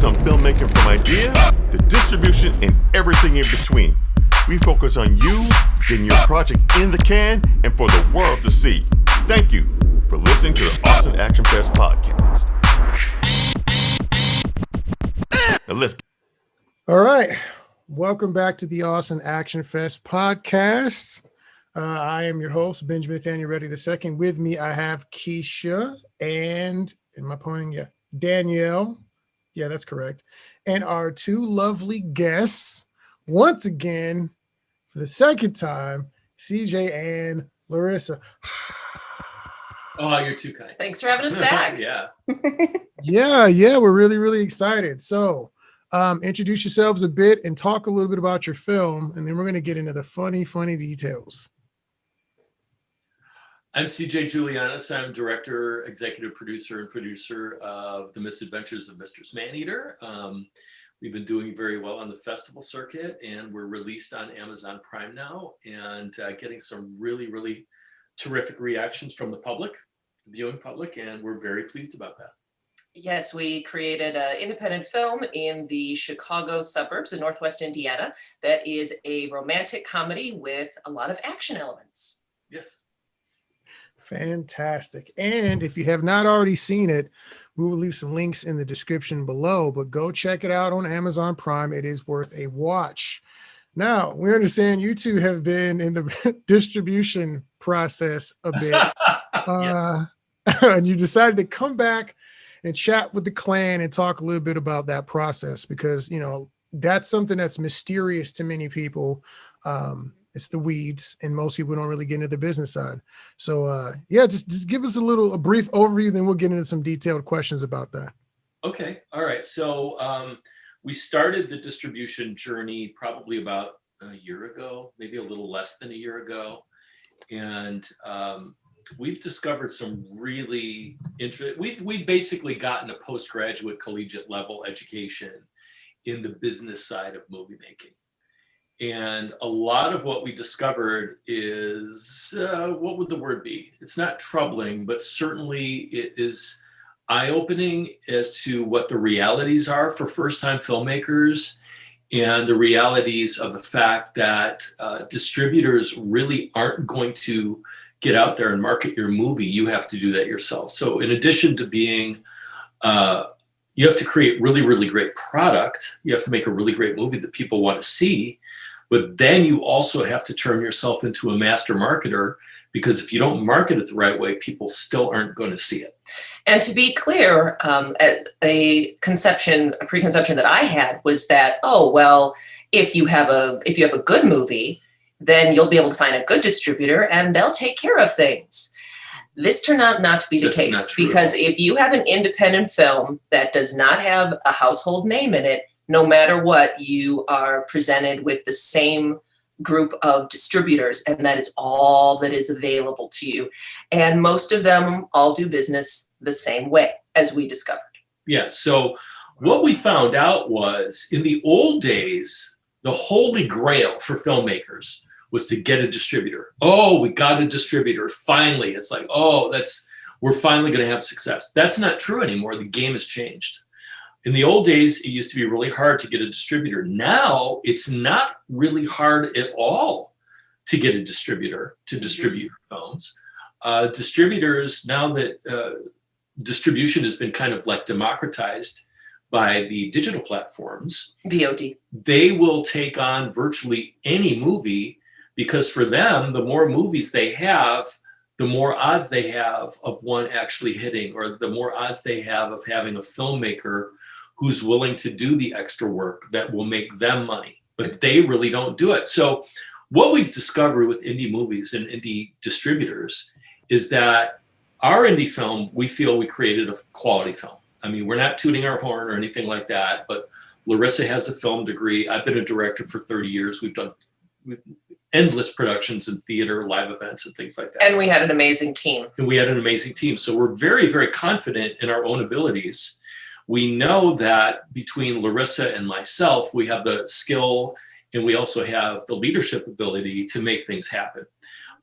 on filmmaking from idea to distribution and everything in between. We focus on you getting your project in the can and for the world to see. Thank you for listening to the Austin Action Fest podcast. Now let's. All right. Welcome back to the Austin Action Fest podcast. I am your host, Benjamin Nathaniel Reddy II. With me, I have Keisha and, am I pointing? Yeah, Danielle. Yeah, that's correct. And our two lovely guests, once again, for the second time, CJ and Lorrisa. Oh, you're too kind. Thanks for having us back. Yeah. Yeah, we're really, really excited. So, introduce yourselves a bit and talk a little bit about your film, and then we're going to get into the funny details. I'm CJ Julianis. I'm director, executive producer, and producer of The Misadventures of Mistress Maneater. We've been doing very well on the festival circuit, and we're released on Amazon Prime now, and getting some really, really terrific reactions from the public, viewing public, and we're very pleased about that. Yes, we created an independent film in the Chicago suburbs in Northwest Indiana that is a romantic comedy with a lot of action elements. Yes. Fantastic. And if you have not already seen it, we will leave some links in the description below, but go check it out on Amazon Prime. It is worth a watch. Now, we understand you two have been in the distribution process a bit. And you decided to come back and chat with the clan and talk a little bit about that process, because, you know, that's something that's mysterious to many people. It's the weeds, and most people don't really get into the business side. So, just give us a brief overview, then we'll get into some detailed questions about that. Okay. All right. So we started the distribution journey probably about a year ago, maybe a little less than a year ago. And we've discovered some really interesting, we've basically gotten a postgraduate collegiate level education in the business side of movie making. And a lot of what we discovered is, what would the word be? It's not troubling, but certainly it is eye-opening as to what the realities are for first-time filmmakers, and the realities of the fact that distributors really aren't going to get out there and market your movie. You have to do that yourself. So in addition to being, you have to create really, really great product. You have to make a really great movie that people want to see. But then you also have to turn yourself into a master marketer, because if you don't market it the right way, people still aren't going to see it. And to be clear, a preconception that I had was that, if you have a good movie, then you'll be able to find a good distributor and they'll take care of things. This turned out not to be the case, because if you have an independent film that does not have a household name in it, no matter what, you are presented with the same group of distributors, and that is all that is available to you. And most of them all do business the same way, as we discovered. Yeah, so what we found out was, in the old days, the holy grail for filmmakers was to get a distributor. Oh, we got a distributor, finally. It's like, we're finally going to have success. That's not true anymore. The game has changed. In the old days, it used to be really hard to get a distributor. Now, it's not really hard at all to get a distributor to distribute films. Distributors, now that distribution has been kind of like democratized by the digital platforms, VOD, they will take on virtually any movie, because for them, the more movies they have, the more odds they have of one actually hitting, or the more odds they have of having a filmmaker who's willing to do the extra work that will make them money, but they really don't do it. So what we've discovered with indie movies and indie distributors is that our indie film, we feel we created a quality film. I mean, we're not tooting our horn or anything like that, but Lorrisa has a film degree. I've been a director for 30 years. We've done endless productions in theater, live events, and things like that. And we had an amazing team. So we're very, very confident in our own abilities. We know that between Lorrisa and myself, we have the skill, and we also have the leadership ability to make things happen.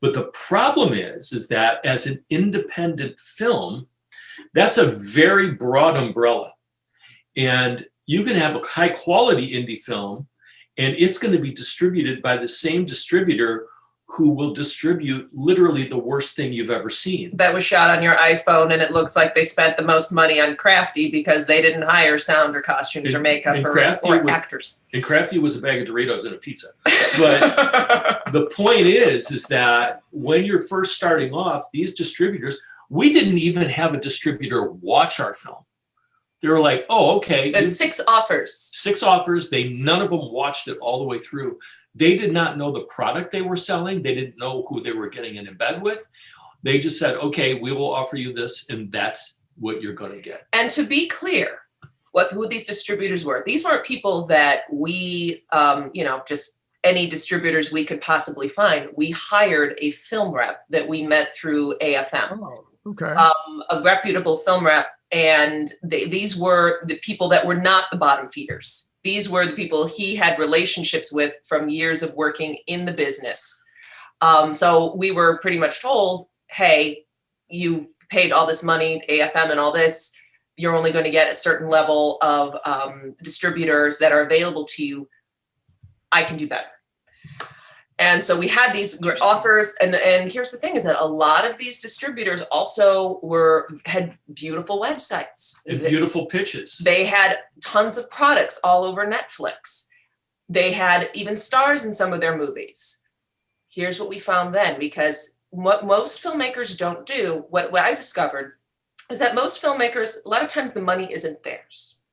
But the problem is that as an independent film, that's a very broad umbrella. And you can have a high quality indie film and it's going to be distributed by the same distributor who will distribute literally the worst thing you've ever seen. That was shot on your iPhone, and it looks like they spent the most money on Crafty because they didn't hire sound or costumes or makeup or actors. And Crafty was a bag of Doritos and a pizza. But the point is that when you're first starting off, these distributors, we didn't even have a distributor watch our film. They were like, oh, okay. And 6 offers. 6 offers. None of them watched it all the way through. They did not know the product they were selling. They didn't know who they were getting in bed with. They just said, okay, we will offer you this, and that's what you're going to get. And to be clear, who these distributors were, these weren't people that we, just any distributors we could possibly find. We hired a film rep that we met through AFM. Oh, okay. A reputable film rep. And these were the people that were not the bottom feeders. These were the people he had relationships with from years of working in the business. So we were pretty much told, hey, you've paid all this money, AFM and all this, you're only going to get a certain level of distributors that are available to you. I can do better. And so we had these offers, and here's the thing: is that a lot of these distributors also had beautiful websites and beautiful pitches. They had tons of products all over Netflix. They had even stars in some of their movies. Here's what we found then, because what most filmmakers don't do, what I discovered, is that most filmmakers, a lot of times the money isn't theirs.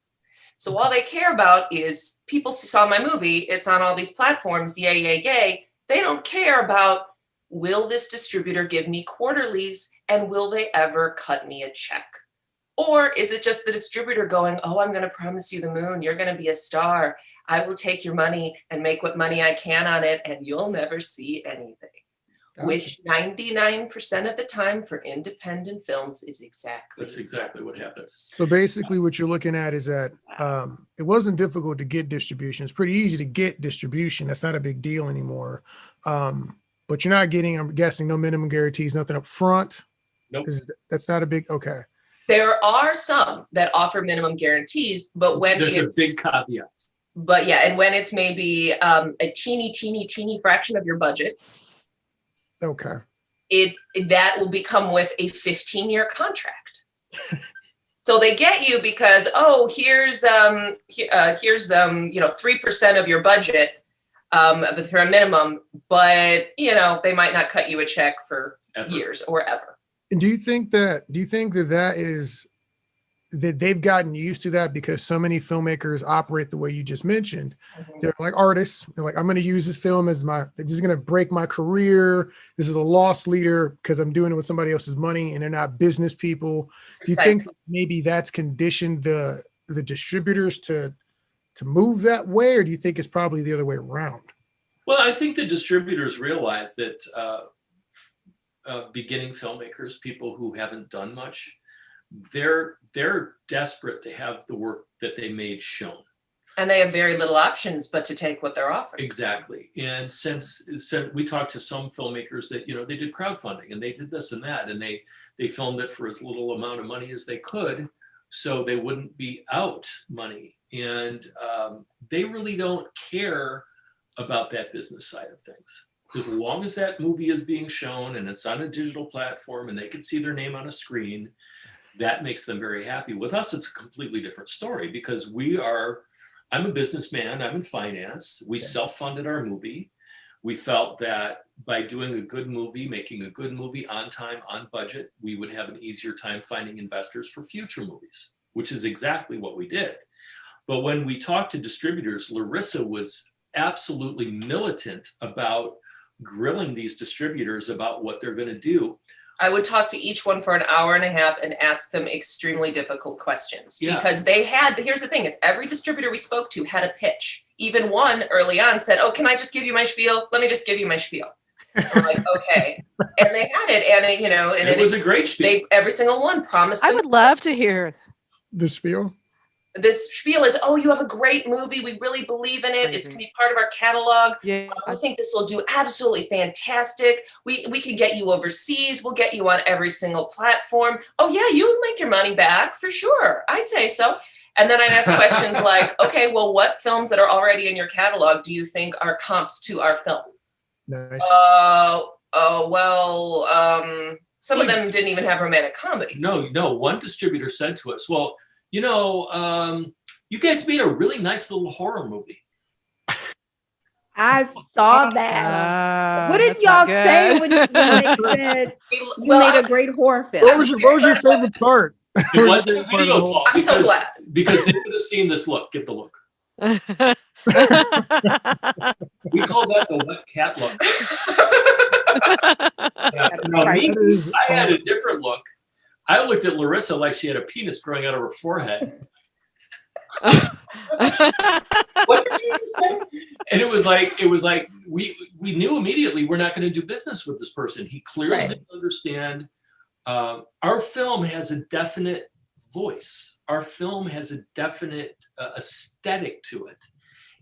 So all they care about is people saw my movie, it's on all these platforms, yay, yay, yay. They don't care about, will this distributor give me quarterlies and will they ever cut me a check? Or is it just the distributor going, oh, I'm going to promise you the moon. You're going to be a star. I will take your money and make what money I can on it, and you'll never see anything. Gotcha. Which 99% of the time for independent films is That's exactly what happens. So basically what you're looking at is that it wasn't difficult to get distribution. It's pretty easy to get distribution. That's not a big deal anymore. But you're not getting, I'm guessing, no minimum guarantees, nothing up front. Nope. That's not a big, okay. There are some that offer minimum guarantees, but when there's a big caveat. But yeah, and when it's maybe a teeny fraction of your budget, okay, that will become with a 15-year contract. So they get you because, oh, here's 3% of your budget for a minimum, but they might not cut you a check for years or ever. And do you think that is that they've gotten used to that because so many filmmakers operate the way you just mentioned? Mm-hmm. They're like artists. They're like, I'm going to use this film as this is going to break my career. This is a loss leader because I'm doing it with somebody else's money, and they're not business people. Do you think maybe that's conditioned the distributors to move that way, or do you think it's probably the other way around? Well, I think the distributors realize that beginning filmmakers, people who haven't done much, they're desperate to have the work that they made shown. And they have very little options but to take what they're offered. Exactly. And since we talked to some filmmakers that, they did crowdfunding and they did this and that, and they filmed it for as little amount of money as they could so they wouldn't be out money. And they really don't care about that business side of things. As long as that movie is being shown and it's on a digital platform and they can see their name on a screen, that makes them very happy. With us, it's a completely different story because I'm a businessman, I'm in finance. We self-funded our movie. We felt that by doing a good movie, making a good movie on time, on budget, we would have an easier time finding investors for future movies, which is exactly what we did. But when we talked to distributors, Lorrisa was absolutely militant about grilling these distributors about what they're going to do. I would talk to each one for an hour and a half and ask them extremely difficult questions because here's the thing is every distributor we spoke to had a pitch. Even one early on said, oh, can I just give you my spiel? Let me just give you my spiel. I'm like, okay. And they had it. And and it was a great spiel. Every single one promised. I would love to hear the spiel. This spiel is, oh, you have a great movie. We really believe in it. Amazing. It's going to be part of our catalog. Yeah. I think this will do absolutely fantastic. We can get you overseas. We'll get you on every single platform. Oh, yeah, you'll make your money back for sure. I'd say so. And then I'd ask questions like, okay, well, what films that are already in your catalog do you think are comps to our film? Nice. Some of them didn't even have romantic comedies. No. One distributor said to us, well, you guys made a really nice little horror movie. I saw that. What did y'all say when they said you made a great horror film? What was your favorite part? It wasn't a video call. I'm so glad. Because they would have seen this look. Get the look. We call that the wet cat look. I had a different look. I looked at Lorrisa like she had a penis growing out of her forehead. What did you just say? And it was like we knew immediately we're not going to do business with this person. He clearly didn't understand. Our film has a definite voice. Our film has a definite aesthetic to it.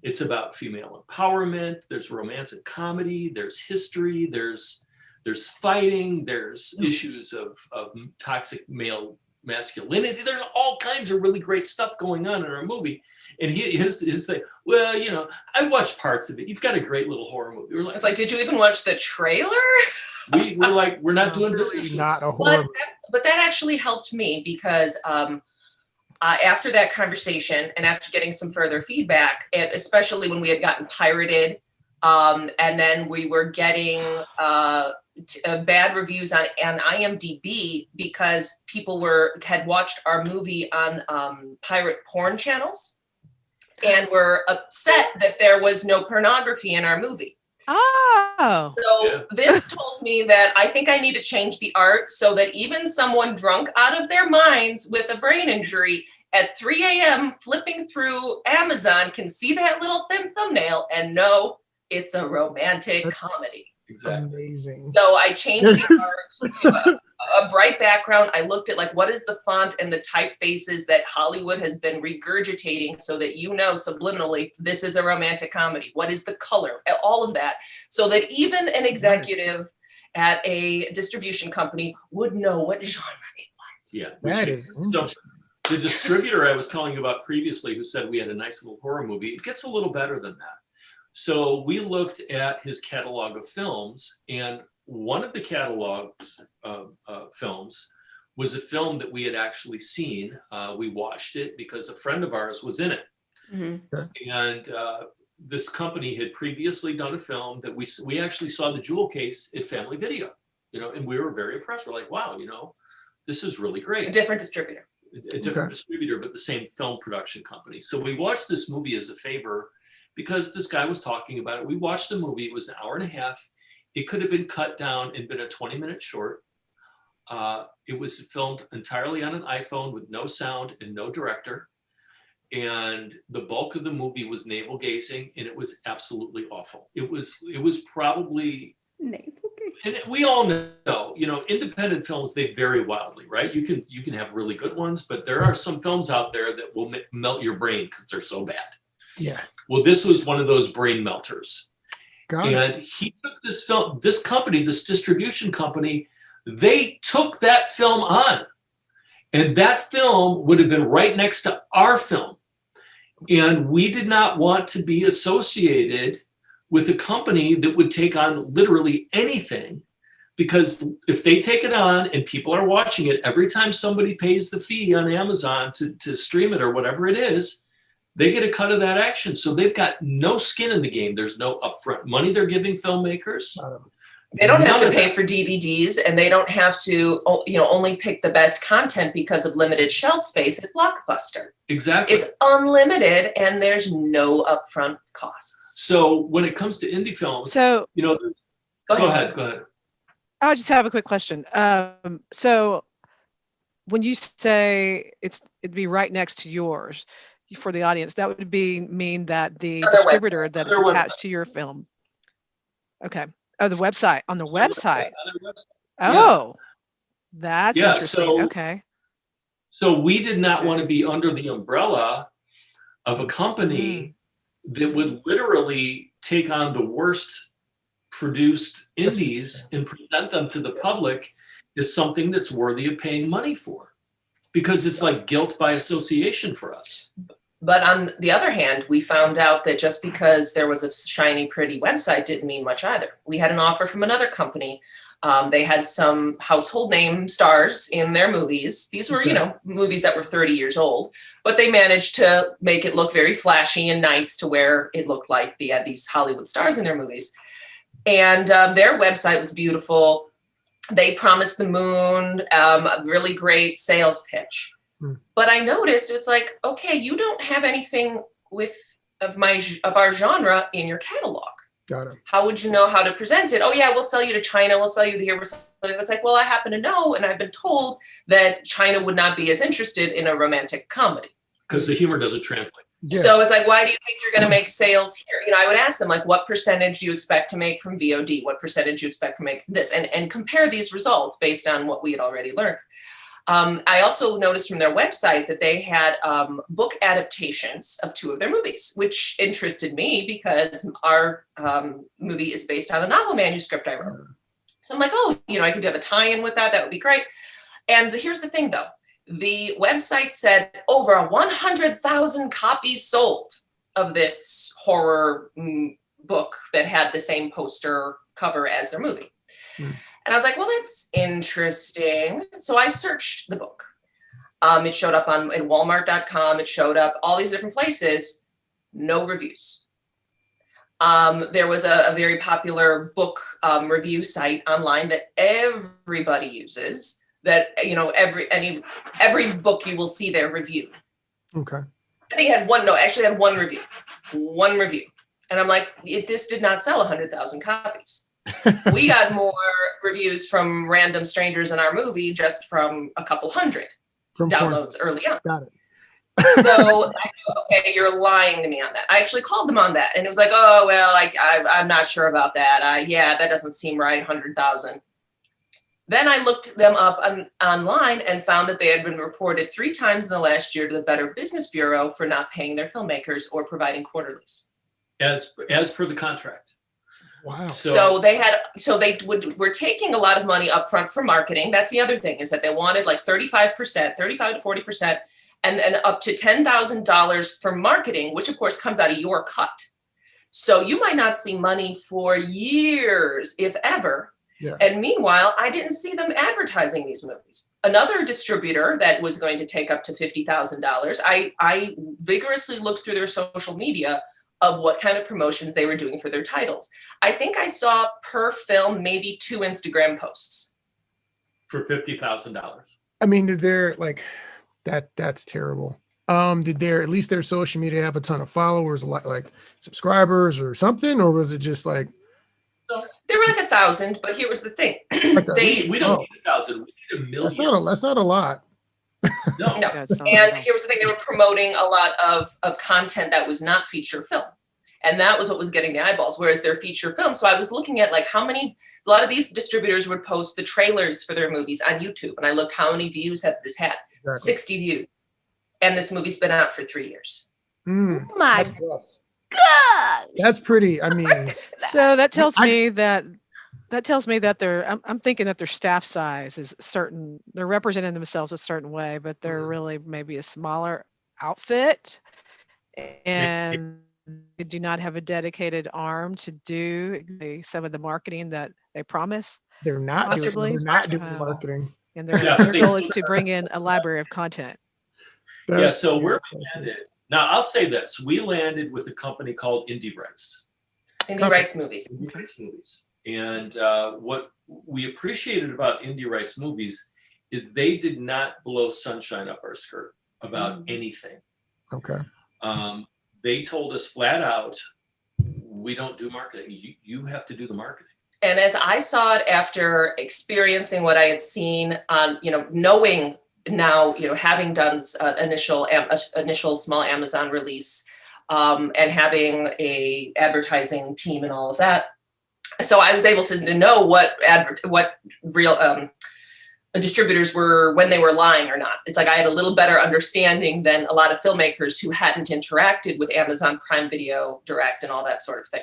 It's about female empowerment. There's romantic comedy. There's history. There's fighting. There's issues of toxic male masculinity. There's all kinds of really great stuff going on in our movie. And his thing, well, I watched parts of it. You've got a great little horror movie. We're like, it's like, did you even watch the trailer? We're like, we're not doing business. Not a horror movie. But that actually helped me because after that conversation and after getting some further feedback, and especially when we had gotten pirated, and then we were getting bad reviews on IMDb because people had watched our movie on pirate porn channels and were upset that there was no pornography in our movie. Oh. So this told me that I think I need to change the art so that even someone drunk out of their minds with a brain injury at 3 a.m. flipping through Amazon can see that little thin thumbnail and know it's a romantic comedy. Exactly. Amazing. So I changed the art to a bright background. I looked at what is the font and the typefaces that Hollywood has been regurgitating so that subliminally, this is a romantic comedy. What is the color? All of that. So that even an executive at a distribution company would know what genre it was. Yeah. That is interesting. The distributor I was telling you about previously who said we had a nice little horror movie, it gets a little better than that. So we looked at his catalog of films, and one of the catalog's films was a film that we had actually seen. We watched it because a friend of ours was in it. Mm-hmm. And this company had previously done a film that we actually saw the jewel case at Family Video, and we were very impressed. We're like, wow, this is really great. A different distributor. A different distributor, but the same film production company. So we watched this movie as a favor because this guy was talking about it. We watched the movie. It was an hour and a half. It could have been cut down and been a 20-minute short. It was filmed entirely on an iPhone with no sound and no director. And the bulk of the movie was navel gazing, and it was absolutely awful. It was probably navel gazing. And we all know, independent films, they vary wildly, right? You can have really good ones, but there are some films out there that will melt your brain because they're so bad. Yeah. Well, this was one of those brain melters. Got it. And he took this film, this company, this distribution company, they took that film on. And that film would have been right next to our film. And we did not want to be associated with a company that would take on literally anything, because if they take it on and people are watching it, every time somebody pays the fee on Amazon to stream it or whatever it is, they get a cut of that action. So they've got no skin in the game. There's no upfront money they're giving filmmakers. They don't have to pay for DVDs, and they don't have to, only pick the best content because of limited shelf space at Blockbuster. Exactly. It's unlimited, and there's no upfront costs. So when it comes to indie films, So go ahead. I just have a quick question. So when you say it'd be right next to yours, for the audience, that would mean that the distributor that is attached to your film. Okay. Oh, the website. On the website. Oh, that's interesting. So, okay. So we did not want to be under the umbrella of a company that would literally take on the worst produced indies and present them to the public as something that's worthy of paying money for. Because it's like guilt by association for us. But on the other hand, we found out that just because there was a shiny, pretty website didn't mean much either. We had an offer from another company. They had some household name stars in their movies. These were, movies that were 30 years old, but they managed to make it look very flashy and nice to where it looked like they had these Hollywood stars in their movies. And their website was beautiful. They promised the moon, a really great sales pitch. But I noticed it's like, okay, you don't have anything of our genre in your catalog. Got it. How would you know how to present it? Oh yeah, we'll sell you to China. We'll sell you here. It's like, well, I happen to know, and I've been told that China would not be as interested in a romantic comedy. Because the humor doesn't translate. Yeah. So it's like, why do you think you're going to make sales here? I would ask them, like, what percentage do you expect to make from VOD? What percentage do you expect to make from this? And compare these results based on what we had already learned. I also noticed from their website that they had book adaptations of 2 of their movies, which interested me because our movie is based on a novel manuscript I wrote. So I'm like, oh, I could have a tie-in with that. That would be great. And here's the thing, though. The website said over 100,000 copies sold of this horror book that had the same poster cover as their movie. And I was like, well, that's interesting. So I searched the book. It showed up in Walmart.com. It showed up all these different places. No reviews. There was a very popular book review site online that everybody uses. That every book you will see their review. Okay. I think it had one. No, actually, it had one review. One review, and I'm like, this did not sell 100,000 copies. We got more reviews from random strangers in our movie just from a couple hundred downloads early on. Got it. So I go, okay, you're lying to me on that. I actually called them on that, and it was like, oh well, I'm not sure about that. That doesn't seem right. 100,000. Then I looked them up online and found that they had been reported 3 times in the last year to the Better Business Bureau for not paying their filmmakers or providing quarterlies. As per the contract. Wow. So they were taking a lot of money up front for marketing. That's the other thing, is that they wanted like 35% to 40%, and up to $10,000 for marketing, which of course comes out of your cut. So you might not see money for years, if ever. Yeah. And meanwhile, I didn't see them advertising these movies. Another distributor that was going to take up to $50,000, I vigorously looked through their social media of what kind of promotions they were doing for their titles. I think I saw per film maybe 2 Instagram posts. For $50,000. I mean, did their that's terrible. Did at least their social media have a ton of followers, like subscribers or something, or was it just like? There were like 1,000, but here was the thing. We don't need 1,000. We need 1 million. That's not a lot. No. And here was the thing. They were promoting a lot of content that was not feature film. And that was what was getting the eyeballs, whereas their feature film. So I was looking at like a lot of these distributors would post the trailers for their movies on YouTube. And I looked, how many views have this had? Exactly. 60 views. And this movie's been out for 3 years. Oh my God. That's pretty. I mean, so that tells me that I'm thinking that their staff size is certain. They're representing themselves a certain way, but they're really maybe a smaller outfit, and they do not have a dedicated arm to do some of the marketing that they promise. They're not doing marketing, and their goal is to bring in a library of content. So we're landed. Now I'll say this: we landed with a company called Indie Rights. Indie Rights Movies. Indie Rights Movies. And what we appreciated about Indie Rights Movies is they did not blow sunshine up our skirt about anything. Okay. They told us flat out, we don't do marketing. You have to do the marketing. And as I saw it after experiencing what I had seen on, knowing now, having done initial small Amazon release and having a advertising team and all of that. So I was able to know what real distributors were, when they were lying or not. It's like I had a little better understanding than a lot of filmmakers who hadn't interacted with Amazon Prime Video Direct and all that sort of thing.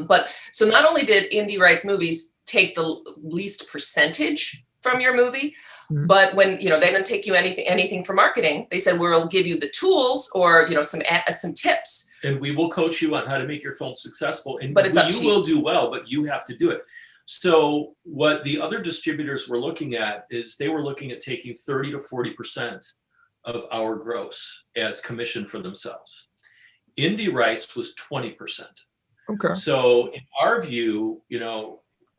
But so not only did Indie Rights Movies take the least percentage from your movie, Mhm. But when, they didn't take you anything for marketing, they said, we'll give you the tools or, some tips. And we will coach you on how to make your film successful. And But it's up to you will do well, but you have to do it. So what the other distributors were looking at is they were looking at taking 30 to 40% of our gross as commission for themselves. Indie rights was 20%. Okay. So in our view,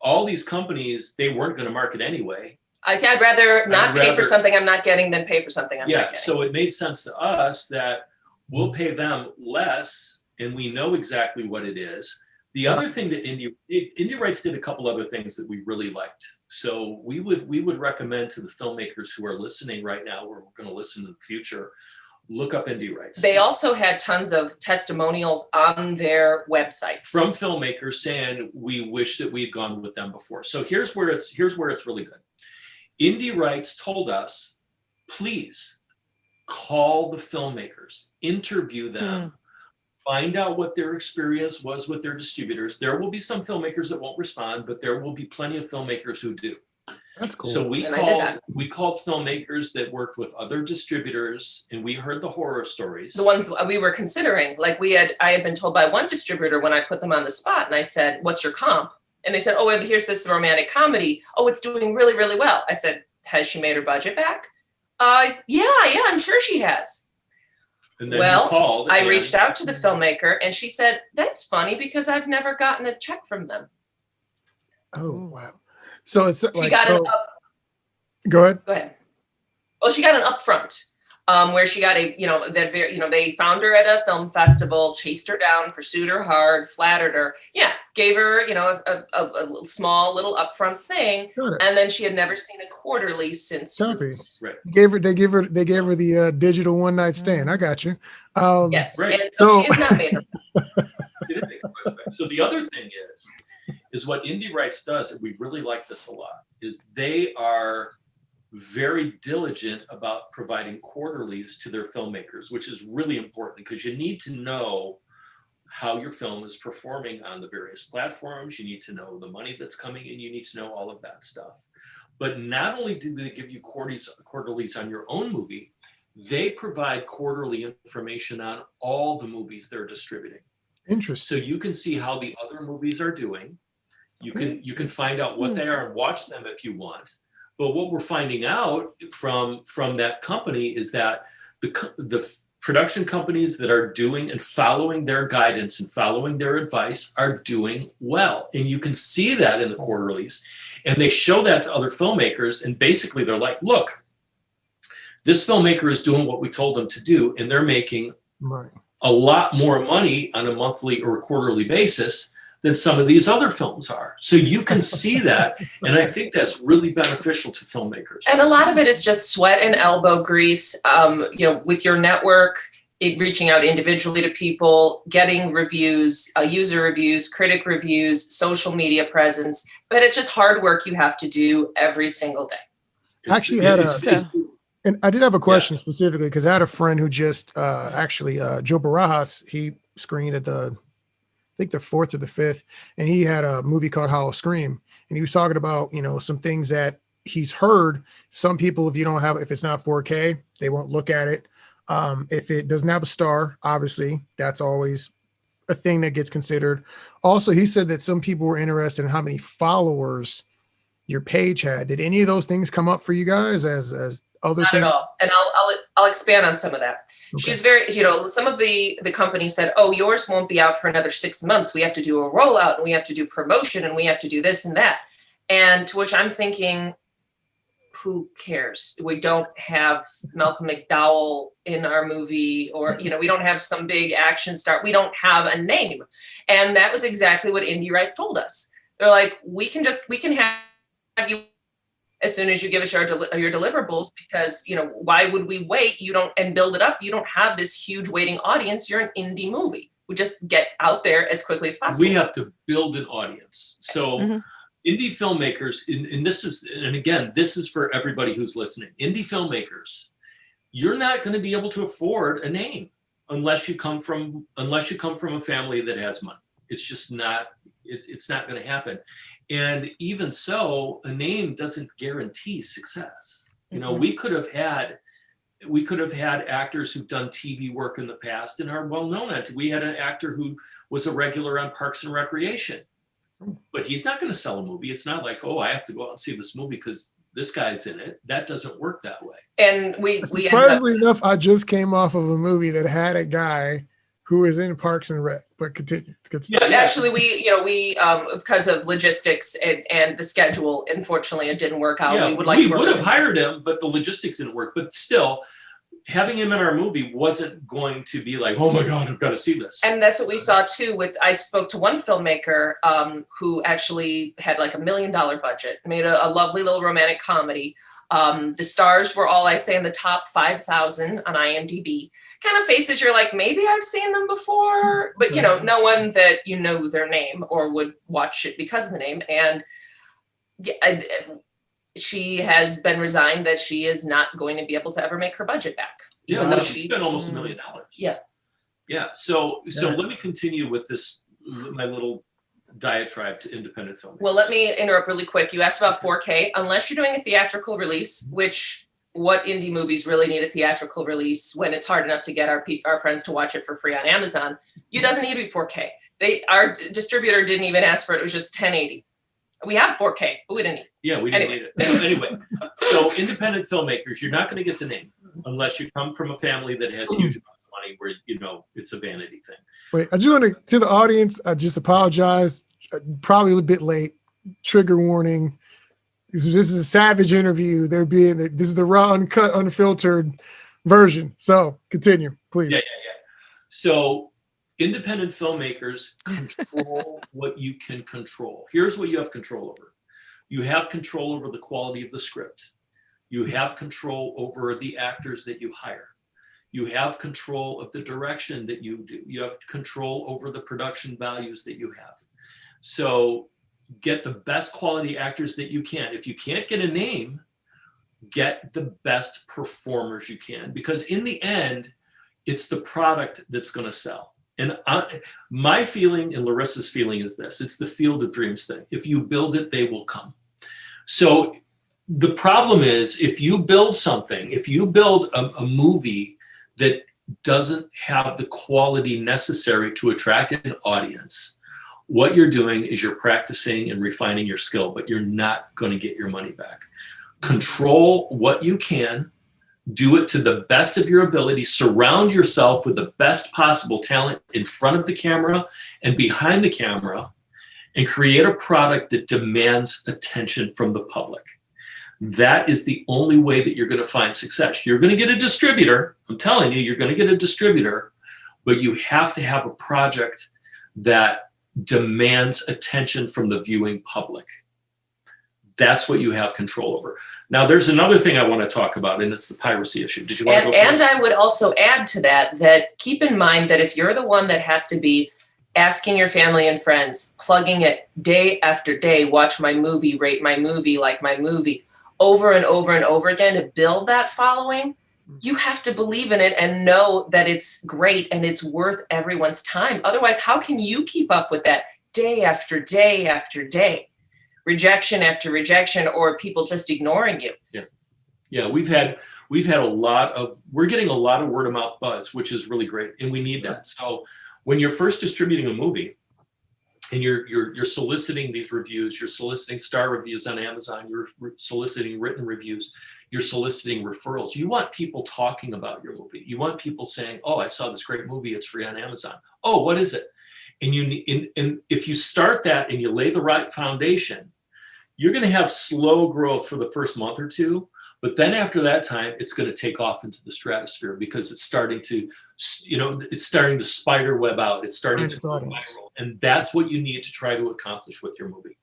all these companies, they weren't going to market anyway. I'd rather not pay for something I'm not getting than pay for something I'm not getting. So it made sense to us that we'll pay them less and we know exactly what it is. The other thing that Indie Rights did a couple other things that we really liked. So we would recommend to the filmmakers who are listening right now, or we're going to listen in the future, look up Indie Rights. They also had tons of testimonials on their website from filmmakers saying we wish that we'd gone with them before. So here's where it's really good. Indie Rights told us, please call the filmmakers, interview them, find out what their experience was with their distributors. There will be some filmmakers that won't respond, but there will be plenty of filmmakers who do. That's cool. So we called filmmakers that worked with other distributors, and we heard the horror stories. The ones we were considering, like I had been told by one distributor when I put them on the spot, and I said, "What's your comp?" And they said, "Oh, and here's this romantic comedy. Oh, it's doing really, really well." I said, "Has she made her budget back?" Yeah, I'm sure she has. And then you called. I reached out to the filmmaker, and she said, "That's funny because I've never gotten a check from them." Oh, wow. So it's like, go ahead. Well, she got an upfront, where she got they found her at a film festival, chased her down, pursued her hard, flattered her. Yeah. Gave her, a small little upfront thing. And then she had never seen a quarterly since. Right. They gave her the digital one night stand. I got you. Yes. Right. And so she has not made her. So the other thing is what Indie Rights does, and we really like this a lot, is they are very diligent about providing quarterlies to their filmmakers, which is really important because you need to know how your film is performing on the various platforms. You need to know the money that's coming in. You need to know all of that stuff. But not only do they give you quarterlies on your own movie, they provide quarterly information on all the movies they're distributing. Interesting. So you can see how the other movies are doing. You can find out what they are and watch them if you want. But what we're finding out from that company is that the production companies that are doing and following their guidance and following their advice are doing well. And you can see that in the quarterlies. And they show that to other filmmakers. And basically they're like, look, this filmmaker is doing what we told them to do. And they're making money, a lot more money on a monthly or a quarterly basis than some of these other films are. So you can see that. And I think that's really beneficial to filmmakers. And a lot of it is just sweat and elbow grease, with your network, reaching out individually to people, getting reviews, user reviews, critic reviews, social media presence. But it's just hard work you have to do every single day. And I did have a question specifically because I had a friend who just Joe Barajas, he screened at I think the 4th or the 5th, and he had a movie called Hollow Scream, and he was talking about, some things that he's heard. Some people, if it's not 4K, they won't look at it. If it doesn't have a star, obviously, that's always a thing that gets considered. Also, he said that some people were interested in how many followers your page had. Did any of those things come up for you guys as other Not things? Not at all. And I'll expand on some of that. Okay. She's very, some of the companies said, "Oh, yours won't be out for another 6 months. We have to do a rollout and we have to do promotion and we have to do this and that." And to which I'm thinking, who cares? We don't have Malcolm McDowell in our movie, or, we don't have some big action star. We don't have a name. And that was exactly what Indie Rights told us. They're like, we can have you as soon as you give us your deliverables, because, why would we wait? And build it up. You don't have this huge waiting audience. You're an indie movie. We just get out there as quickly as possible. We have to build an audience. So indie filmmakers, this is for everybody who's listening. Indie filmmakers, you're not going to be able to afford a name unless you come from a family that has money. It's just not, it's not going to happen. And even so, a name doesn't guarantee success. You know, we could have had actors who've done TV work in the past and are well known at it. We had an actor who was a regular on Parks and Recreation, but he's not going to sell a movie. It's not like, oh, I have to go out and see this movie because this guy's in it. That doesn't work that way. And we surprisingly enough, I just came off of a movie that had a guy who was in Parks and Rec, but continue. It's good stuff. Yeah, actually, we because of logistics and the schedule, unfortunately, it didn't work out. Yeah, we would have hired him, but the logistics didn't work. But still, having him in our movie wasn't going to be like, oh my God, I've got to see this. And that's what we saw too. I spoke to one filmmaker who actually had like $1 million budget, made a lovely little romantic comedy. The stars were all, I'd say, in the top 5,000 on IMDb. Kind of faces you're like, maybe I've seen them before, but no one that you know their name or would watch it because of the name. And she has been resigned that she is not going to be able to ever make her budget back. Yeah, well, she spent almost $1 million. Yeah. Yeah. So let me continue with this, my little diatribe to independent filmmakers. Well, let me interrupt really quick. You asked about 4K. Unless you're doing a theatrical release, which what indie movies really need a theatrical release when it's hard enough to get our friends to watch it for free on Amazon, it doesn't need to be 4K. Our distributor didn't even ask for it. It was just 1080. We have 4K, but we didn't need it. Yeah, we didn't need it. So anyway, so independent filmmakers, you're not going to get the name unless you come from a family that has huge amounts of money where, it's a vanity thing. Wait, I just want to the audience, I just apologize. Probably a little bit late. Trigger warning. This is a savage interview. This is the raw, uncut, unfiltered version. So continue, please. Yeah. So independent filmmakers control what you can control. Here's what you have control over. You have control over the quality of the script. You have control over the actors that you hire. You have control of the direction that you do. You have control over the production values that you have. So get the best quality actors that you can. If you can't get a name, get the best performers you can, because in the end, it's the product that's going to sell. And my feeling and Lorissa's feeling is this: it's the field of dreams thing. If you build it, they will come. So the problem is, if you build something, if you build a movie that doesn't have the quality necessary to attract an audience, what you're doing is you're practicing and refining your skill, but you're not going to get your money back. Control what you can, do it to the best of your ability, surround yourself with the best possible talent in front of the camera and behind the camera, and create a product that demands attention from the public. That is the only way that you're going to find success. You're going to get a distributor. I'm telling you, you're going to get a distributor, but you have to have a project that demands attention from the viewing public. That's what you have control over. Now, there's another thing I want to talk about, and it's the piracy issue. Did you want to go first? And I would also add to that keep in mind that if you're the one that has to be asking your family and friends, plugging it day after day, watch my movie, rate my movie, like my movie, over and over and over again to build that following, you have to believe in it and know that it's great and it's worth everyone's time. Otherwise, how can you keep up with that day after day after day? Rejection after rejection, or people just ignoring you. Yeah, we're getting a lot of word of mouth buzz, which is really great, and we need that. So when you're first distributing a movie and you're soliciting these reviews, you're soliciting star reviews on Amazon, you're soliciting written reviews, you're soliciting referrals. You want people talking about your movie. You want people saying, "Oh, I saw this great movie. It's free on Amazon. Oh, what is it?" And if you start that and you lay the right foundation, you're going to have slow growth for the first month or two. But then after that time, it's going to take off into the stratosphere because it's starting to spider web out. It's starting to go viral. And that's what you need to try to accomplish with your movie.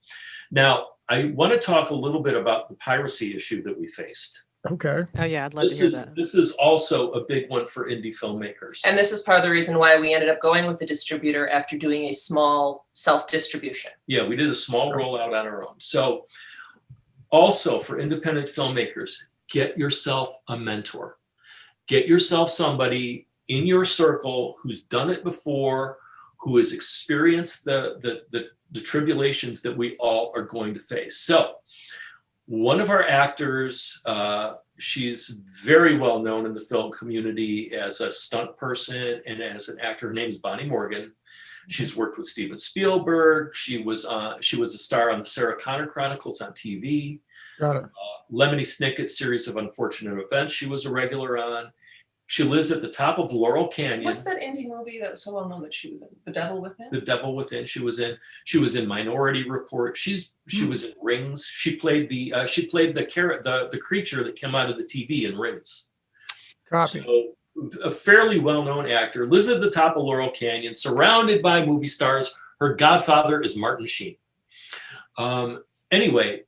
Now, I want to talk a little bit about the piracy issue that we faced. Okay. Oh yeah, I'd love to hear that. This is also a big one for indie filmmakers. And this is part of the reason why we ended up going with the distributor after doing a small self-distribution. Yeah, we did a small rollout on our own. So also for independent filmmakers, get yourself a mentor. Get yourself somebody in your circle who's done it before, who has experienced the tribulations that we all are going to face. So one of our actors, she's very well known in the film community as a stunt person and as an actor. Her name is Bonnie Morgan. She's worked with Steven Spielberg. She was a star on the Sarah Connor Chronicles on TV. Got it. Lemony Snicket's Series of Unfortunate Events she was a regular on. She lives at the top of Laurel Canyon. What's that indie movie that was so well known that she was in? The Devil Within? The Devil Within she was in. She was in Minority Report. She was in Rings. She played the creature that came out of the TV in Rings. Copy. So, a fairly well-known actor, lives at the top of Laurel Canyon, surrounded by movie stars. Her godfather is Martin Sheen. Anyway,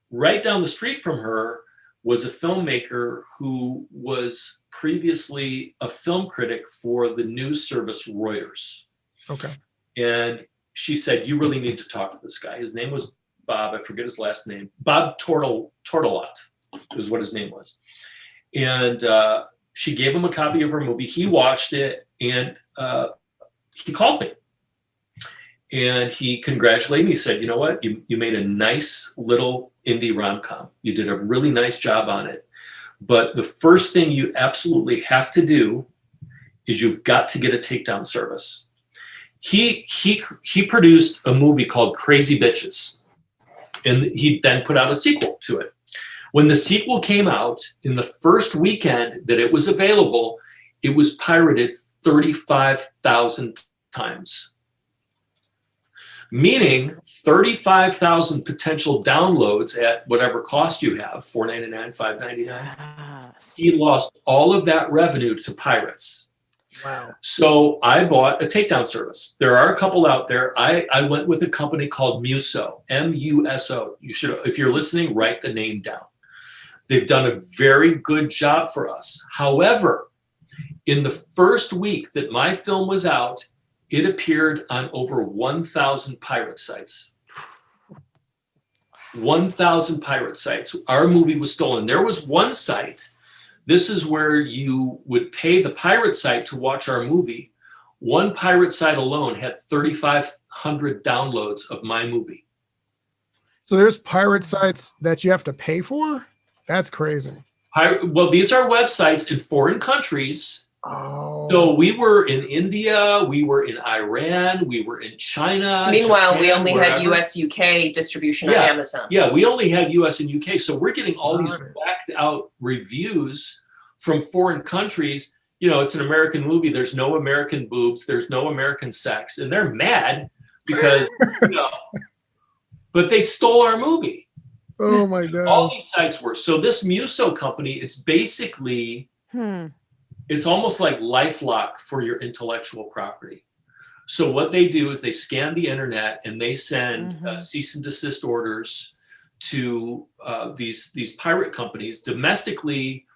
right down the street from her was a filmmaker who was previously a film critic for the news service Reuters. Okay. And she said, you really need to talk to this guy. His name was Bob, I forget his last name. Bob Tortolot is what his name was. And she gave him a copy of her movie. He watched it and he called me. And he congratulated me. He said, you know what? You made a nice little indie rom-com. You did a really nice job on it. But the first thing you absolutely have to do is you've got to get a takedown service. He produced a movie called Crazy Bitches. And he then put out a sequel to it. When the sequel came out, in the first weekend that it was available, it was pirated 35,000 times. Meaning 35,000 potential downloads at whatever cost you have, $4.99, $5.99. Yes. He lost all of that revenue to pirates. Wow. So I bought a takedown service. There are a couple out there. I went with a company called Muso, M-U-S-O. You should, if you're listening, write the name down. They've done a very good job for us. However, in the first week that my film was out, it appeared on over 1,000 pirate sites. 1,000 pirate sites. Our movie was stolen. There was one site. This is where you would pay the pirate site to watch our movie. One pirate site alone had 3,500 downloads of my movie. So there's pirate sites that you have to pay for? That's crazy. Well, these are websites in foreign countries. Oh. So we were in India, we were in Iran, we were in China. Meanwhile, Japan, we only had wherever. US UK distribution on Yeah. Amazon. Yeah, we only had US and UK. So we're getting all these Got it. whacked out reviews from foreign countries. You know, it's an American movie. There's no American boobs. There's no American sex. And they're mad because, but they stole our movie. Oh my All God. these sites were. So this Muso company, it's basically, it's almost like LifeLock for your intellectual property. So what they do is they scan the internet and they send cease and desist orders to these pirate companies. Domestically,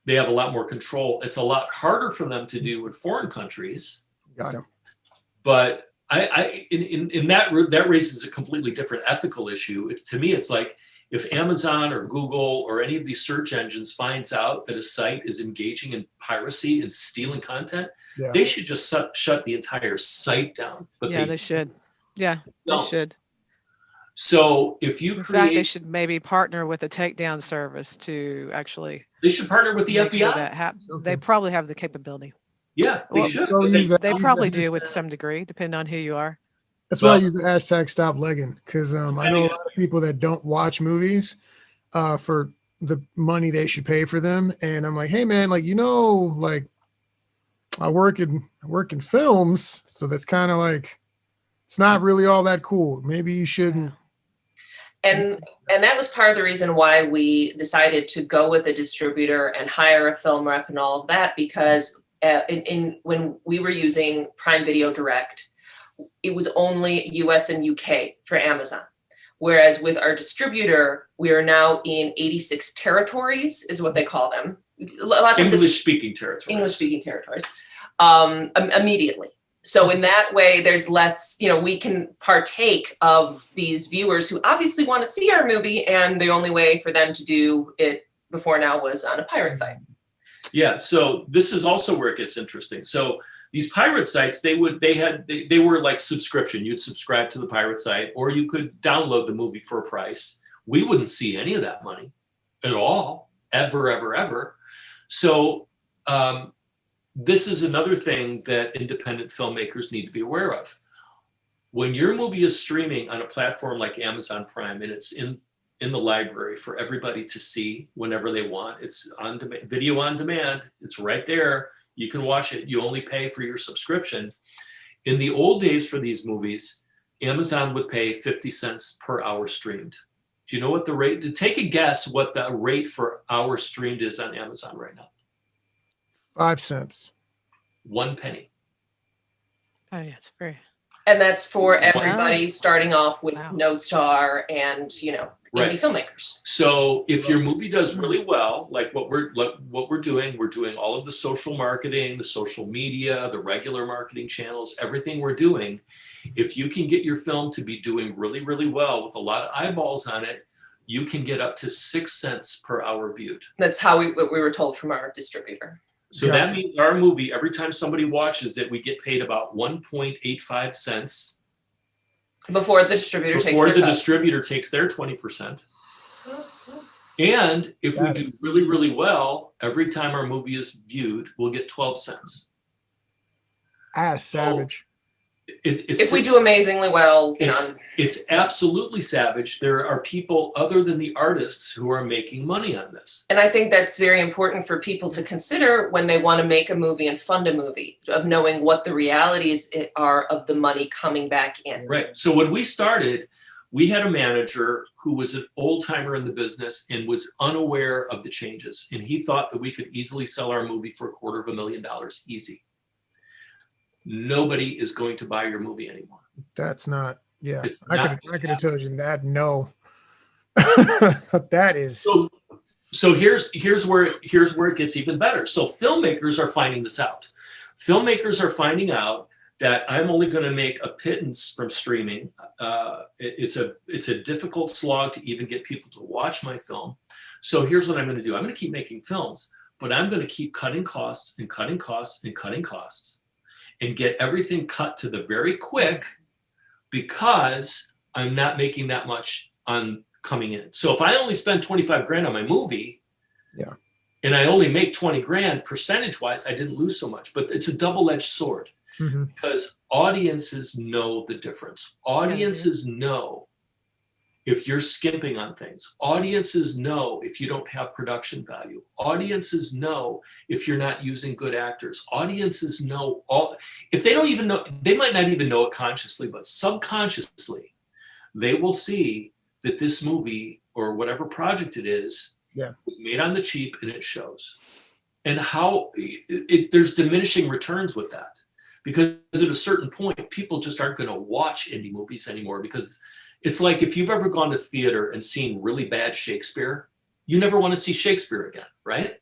they have a lot more control. It's a lot harder for them to do in foreign countries. Got him. But in that raises a completely different ethical issue. To me, it's like if Amazon or Google or any of these search engines finds out that a site is engaging in piracy and stealing content, they should just shut the entire site down. But yeah, they should. Yeah, they should. So if you In fact, they should maybe partner with a takedown service to actually. They should partner with the FBI. Sure that happens. Okay. They probably have the capability. Yeah, they should. They probably do with some degree, depending on who you are. That's why I use the hashtag stop legging, because I know a lot of people that don't watch movies for the money they should pay for them. And I'm like, hey man, like, I work in films, so that's kind of like, it's not really all that cool. Maybe you shouldn't. And that was part of the reason why we decided to go with a distributor and hire a film rep and all of that, because when we were using Prime Video Direct, it was only US and UK for Amazon. Whereas with our distributor, we are now in 86 territories, is what they call them. A lot of times English-speaking territories. English-speaking territories, immediately. So in that way, there's less, we can partake of these viewers who obviously want to see our movie, and the only way for them to do it before now was on a pirate site. Yeah, so this is also where it gets interesting. So these pirate sites, they were like subscription. You'd subscribe to the pirate site, or you could download the movie for a price. We wouldn't see any of that money at all. ever, ever, ever. So this is another thing that independent filmmakers need to be aware of. When your movie is streaming on a platform like Amazon Prime and it's in the library for everybody to see whenever they want, it's on demand, video on demand, it's right there. You can watch it. You only pay for your subscription. In the old days for these movies, Amazon would pay 50 cents per hour streamed. Do you know what the rate? Take a guess what the rate for hour streamed is on Amazon right now. 5 cents. 1 penny. Oh yeah, it's very. And that's for everybody starting off with Wow. no star and, you know, Right. indie filmmakers. So if your movie does really well, like what we're doing, we're doing all of the social marketing, the social media, the regular marketing channels, everything we're doing. If you can get your film to be doing really, really well with a lot of eyeballs on it, you can get up to 6 cents per hour viewed. That's how what we were told from our distributor. So that means our movie, every time somebody watches it, we get paid about 1.85 cents Before the distributor takes before their the cut. distributor takes their 20%. And if we do really, really well, every time our movie is viewed, we'll get 12 cents. Savage. If we do amazingly well, you know, It's absolutely savage. There are people other than the artists who are making money on this. and I think that's very important for people to consider when they want to make a movie and fund a movie, of knowing what the realities are of the money coming back in. Right. So when we started, we had a manager who was an old timer in the business and was unaware of the changes. And he thought that we could easily sell our movie for $250,000 easy. Nobody is going to buy your movie anymore. That's not, yeah. It's I not could have told you that. No. That is. So here's where it gets even better. So filmmakers are finding this out. Filmmakers are finding out that I'm only going to make a pittance from streaming. It's a difficult slog to even get people to watch my film. So here's what I'm going to do. I'm going to keep making films, but I'm going to keep cutting costs and cutting costs and cutting costs and get everything cut to the very quick, because I'm not making that much on coming in. So if I only spend 25 grand on my movie, yeah, and I only make 20 grand, percentage wise, I didn't lose so much. But it's a double-edged sword, because audiences know the difference. Audiences know if you're skimping on things. Audiences know if you don't have production value. Audiences know if you're not using good actors. Audiences know if they don't even know, they might not even know it consciously, but subconsciously, they will see that this movie or whatever project it is was made on the cheap, and it shows. And how there's diminishing returns with that, because at a certain point, people just aren't going to watch indie movies anymore, because it's like if you've ever gone to theater and seen really bad Shakespeare, you never want to see Shakespeare again, right?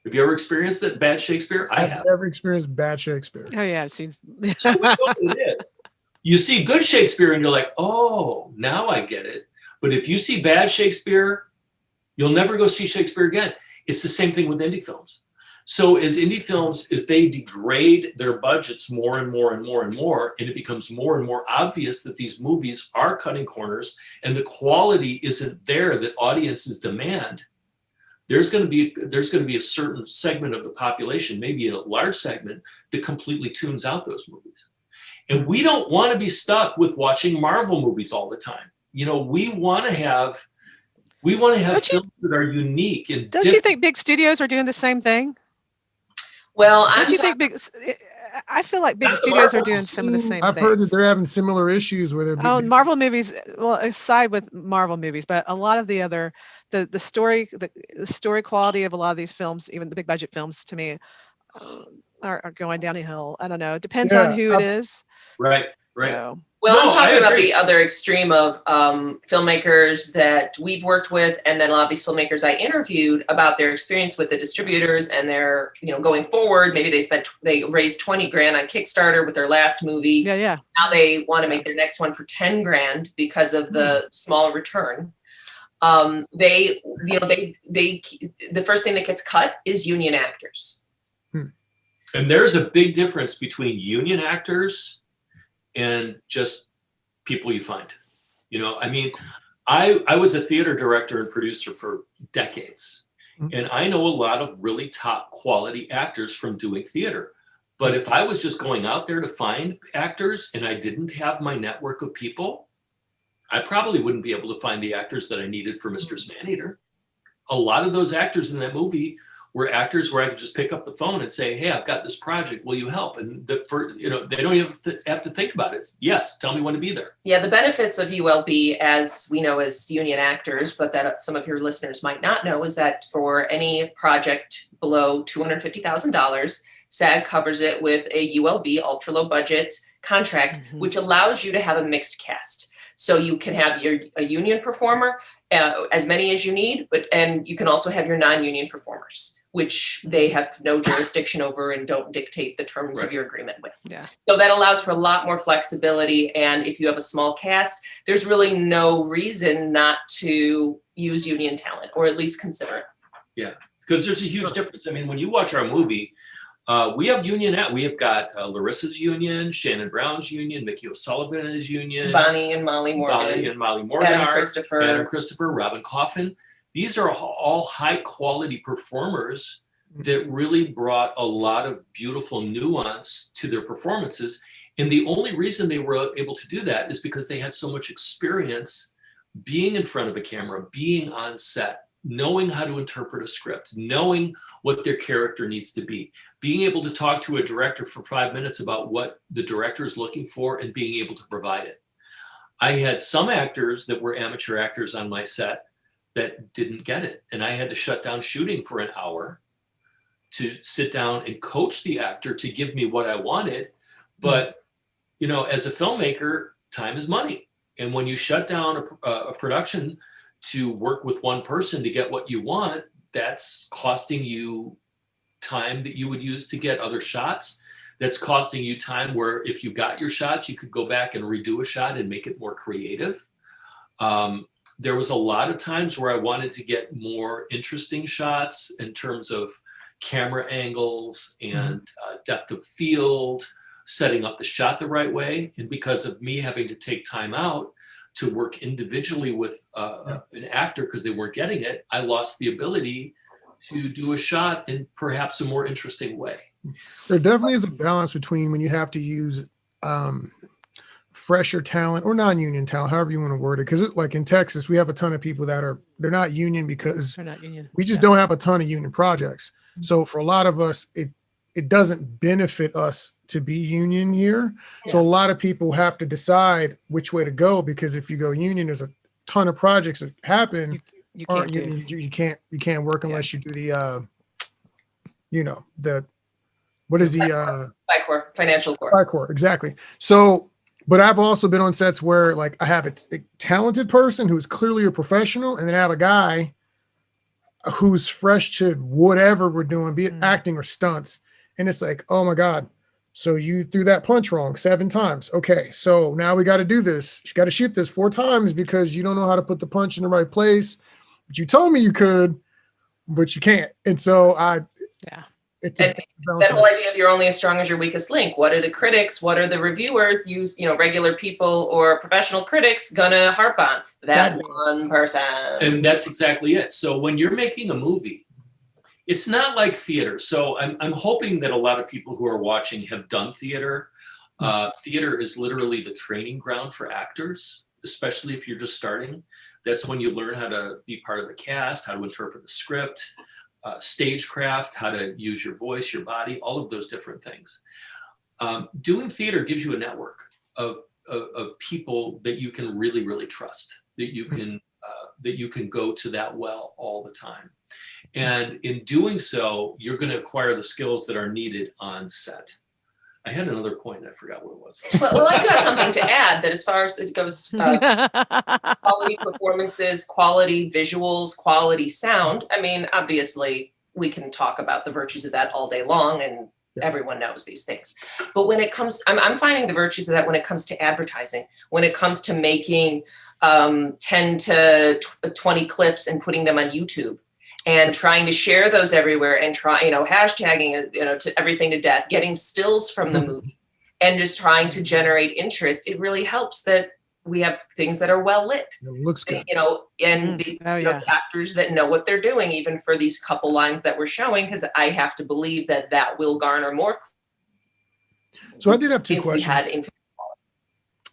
Have you ever experienced that bad Shakespeare? I have. I've never experienced bad Shakespeare. Oh yeah, it seems. So we know what it is. You see good Shakespeare and you're like, oh, now I get it. But if you see bad Shakespeare, you'll never go see Shakespeare again. It's the same thing with indie films. So as indie films, as they degrade their budgets more and more and more and more, and it becomes more and more obvious that these movies are cutting corners and the quality isn't there that audiences demand, there's going to be a certain segment of the population, maybe a large segment, that completely tunes out those movies. And we don't want to be stuck with watching Marvel movies all the time. You know, we want to have films that are unique and Don't you think big studios are doing the same thing? Well, I feel like big studios are doing some of the same I've things. heard that they're having similar issues where they're Marvel movies, well, aside with Marvel movies, but a lot of the other, the story quality of a lot of these films, even the big budget films, to me, are going down a hill. I don't know. It depends on who it is. Right. So. Well, No, I'm talking about agree. the other extreme of filmmakers that we've worked with, and then a lot of these filmmakers I interviewed about their experience with the distributors and their, going forward. Maybe they raised 20 grand on Kickstarter with their last movie. Yeah. Now they want to make their next one for 10 grand because of the smaller return. The first thing that gets cut is union actors. And there's a big difference between union actors and just people you find. I mean, I was a theater director and producer for decades. And I know a lot of really top quality actors from doing theater. But if I was just going out there to find actors and I didn't have my network of people, I probably wouldn't be able to find the actors that I needed for Mistress Maneater. A lot of those actors in that movie were actors where I could just pick up the phone and say, hey, I've got this project. Will you help? And they don't even have to think about it. It's, yes, tell me when to be there. Yeah, the benefits of ULB, as we know as union actors, but that some of your listeners might not know, is that for any project below $250,000, SAG covers it with a ULB, ultra low budget contract, which allows you to have a mixed cast. So you can have a union performer, as many as you need, and you can also have your non-union performers, which they have no jurisdiction over and don't dictate the terms of your agreement with. Yeah. So that allows for a lot more flexibility. And if you have a small cast, there's really no reason not to use union talent, or at least consider it. Yeah, because there's a huge difference. I mean, when you watch our movie, we have union. We have got Lorissa's union, Shannon Brown's union, Mickey O'Sullivan is union, Bonnie and Molly Morgan, Adam Christopher, Robin Coffin. These are all high quality performers that really brought a lot of beautiful nuance to their performances. And the only reason they were able to do that is because they had so much experience being in front of a camera, being on set, knowing how to interpret a script, knowing what their character needs to be, being able to talk to a director for 5 minutes about what the director is looking for and being able to provide it. I had some actors that were amateur actors on my set that didn't get it. And I had to shut down shooting for an hour to sit down and coach the actor to give me what I wanted. But, as a filmmaker, time is money. And when you shut down a production to work with one person to get what you want, that's costing you time that you would use to get other shots. That's costing you time where if you got your shots, you could go back and redo a shot and make it more creative. There was a lot of times where I wanted to get more interesting shots in terms of camera angles and depth of field, setting up the shot the right way. And because of me having to take time out to work individually with an actor because they weren't getting it, I lost the ability to do a shot in perhaps a more interesting way. There definitely is a balance between when you have to use fresher talent or non-union talent, however you want to word it. Because like in Texas, we have a ton of people they're not union because They're not union. we just don't have a ton of union projects. So for a lot of us, it doesn't benefit us to be union here. So a lot of people have to decide which way to go, because if you go union, there's a ton of projects that happen. You can't do. You can't work unless you do the what is the financial core. FICOR, exactly. So, but I've also been on sets where like I have a talented person who's clearly a professional, and then I have a guy who's fresh to whatever we're doing, be it acting or stunts. And it's like, oh my God, so you threw that punch wrong 7 times. Okay, so now we got to do this. You got to shoot this 4 times because you don't know how to put the punch in the right place. But you told me you could, but you can't. And so it's that whole idea of you're only as strong as your weakest link. What are the critics? What are the reviewers? Regular people or professional critics gonna harp on that one person. And that's exactly it. So when you're making a movie, it's not like theater. So I'm hoping that a lot of people who are watching have done theater. Theater is literally the training ground for actors, especially if you're just starting. That's when you learn how to be part of the cast, how to interpret the script, stagecraft, how to use your voice, your body, all of those different things. Doing theater gives you a network of people that you can really, really trust, that you can go to that well all the time. And in doing so, you're going to acquire the skills that are needed on set. I had another point, and I forgot what it was. Well, I do have something to add, that as far as it goes, quality performances, quality visuals, quality sound. I mean, obviously, we can talk about the virtues of that all day long, and everyone knows these things. But when it comes, I'm finding the virtues of that when it comes to advertising, when it comes to making 10 to 20 clips and putting them on YouTube, and trying to share those everywhere, and hashtagging, to everything to death, getting stills from the movie, and just trying to generate interest. It really helps that things that are well lit. It looks good. And the actors that know what they're doing, even for these couple lines that we're showing, because I have to believe that will garner more. So I did have two questions.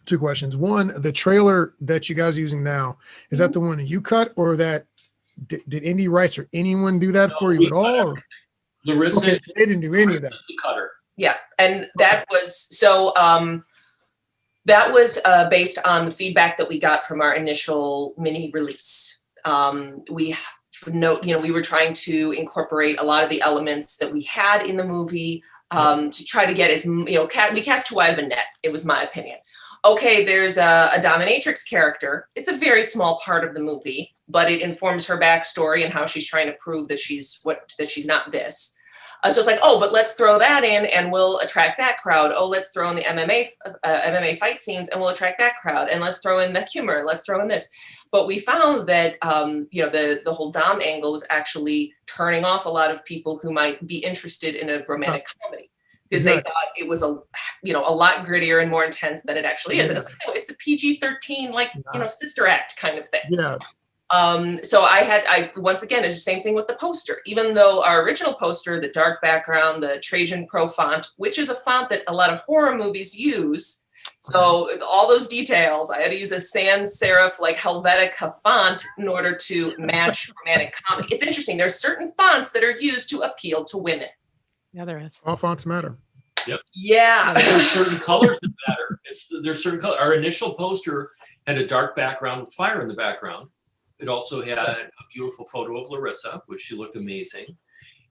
Two questions. One, the trailer that you guys are using now, is that the one that you cut, or that did Indie Rights or anyone do that for you at all? Lorrisa, okay, they didn't do any of that. The cutter. Yeah, and that was so. That was based on the feedback that we got from our initial mini release. We were trying to incorporate a lot of the elements that we had in the movie to try to get we cast too wide of a net. It was my opinion. Okay, there's a dominatrix character. It's a very small part of the movie, but it informs her backstory and how she's trying to prove that she's not this. So it's like, but let's throw that in and we'll attract that crowd. Oh, let's throw in the MMA fight scenes and we'll attract that crowd. And let's throw in the humor. Let's throw in this. But we found that, the whole Dom angle was actually turning off a lot of people who might be interested in a romantic comedy, because they thought it was a lot grittier and more intense than it actually is. And it's like, no, it's a PG-13, sister act kind of thing. Yeah. So I once again, it's the same thing with the poster. Even though our original poster, the dark background, the Trajan Pro font, which is a font that a lot of horror movies use. So all those details, I had to use a sans serif, Helvetica font in order to match romantic comedy. It's interesting. There's certain fonts that are used to appeal to women. Yeah, there is. All fonts matter. Yep. Yeah. There's certain colors that matter. There's certain colors. Our initial poster had a dark background with fire in the background. It also had a beautiful photo of Lorrisa, which she looked amazing,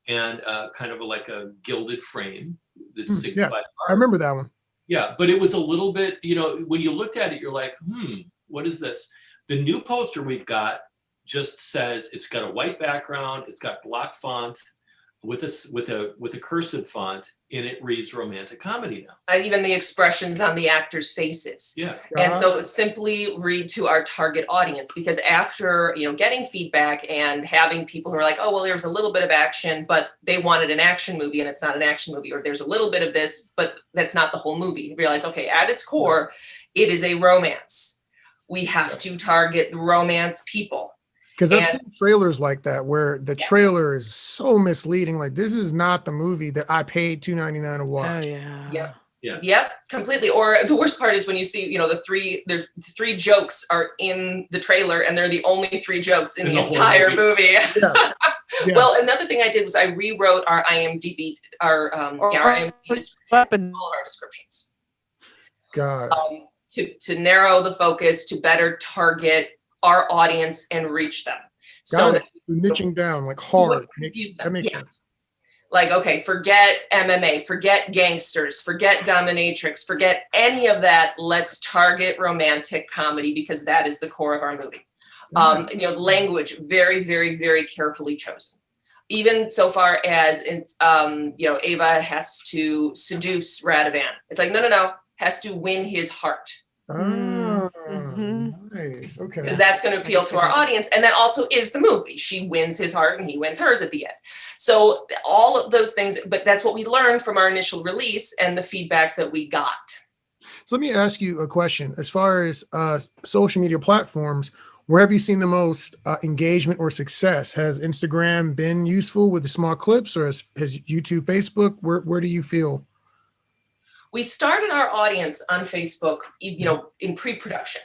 and kind of like a gilded frame that signified. I remember that one. Yeah, but it was a little bit, when you looked at it, you're like, what is this? The new poster we've got just says it's got a white background, it's got block font with a cursive font, and it reads romantic comedy now. Even the expressions on the actors' faces. Yeah. And so it's simply read to our target audience, because after, getting feedback and having people who are like, oh, well, there's a little bit of action, but they wanted an action movie and it's not an action movie, or there's a little bit of this, but that's not the whole movie. You realize, okay, at its core, it is a romance. We have to target the romance people. Because I've seen trailers like that where the trailer is so misleading. Like, this is not the movie that I paid $2.99 to watch. Oh yeah. Yeah. Yeah. Yep, completely. Or the worst part is when you see, the three jokes are in the trailer and they're the only three jokes in the entire movie. Yeah. Yeah. Well, another thing I did was I rewrote our IMDb, our IMDb description, all of our descriptions. God. To narrow the focus, to better target our audience and reach them. So that niching down hard. That makes sense. Okay, forget MMA, forget gangsters, forget dominatrix, forget any of that. Let's target romantic comedy, because that is the core of our movie. Language very, very, very carefully chosen. Even so far as Ava has to seduce Radovan. It's like, no, has to win his heart. Oh, nice. Okay. Because that's going to appeal to our audience. And that also is the movie. She wins his heart and he wins hers at the end. So all of those things, but that's what we learned from our initial release and the feedback that we got. So let me ask you a question. As far as social media platforms, where have you seen the most engagement or success? Has Instagram been useful with the small clips, or has YouTube, Facebook? Where do you feel? We started our audience on Facebook, in pre-production.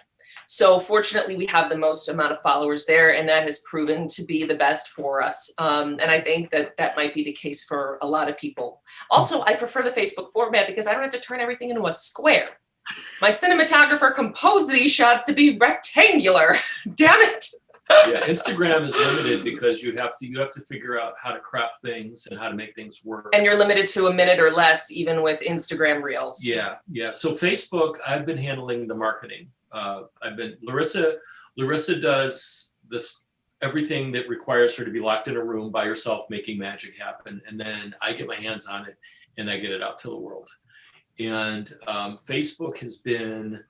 So fortunately, we have the most amount of followers there, and that has proven to be the best for us. And I think that might be the case for a lot of people. Also, I prefer the Facebook format because I don't have to turn everything into a square. My cinematographer composed these shots to be rectangular. Damn it. Yeah, Instagram is limited because you have to figure out how to crop things and how to make things work. And you're limited to a minute or less, even with Instagram Reels. Yeah. So Facebook, I've been handling the marketing. Lorrisa does this, everything that requires her to be locked in a room by herself, making magic happen, and then I get my hands on it and I get it out to the world. And Facebook has been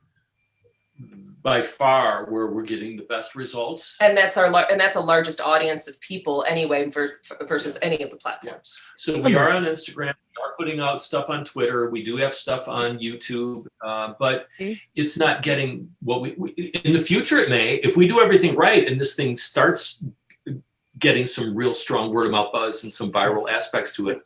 by far where we're getting the best results, and that's a largest audience of people anyway versus any of the platforms. Yeah. So we are on Instagram. We are putting out stuff on Twitter. We do have stuff on YouTube, but it's not getting what we in the future. It may, if we do everything right and this thing starts getting some real strong word of mouth buzz and some viral aspects to it,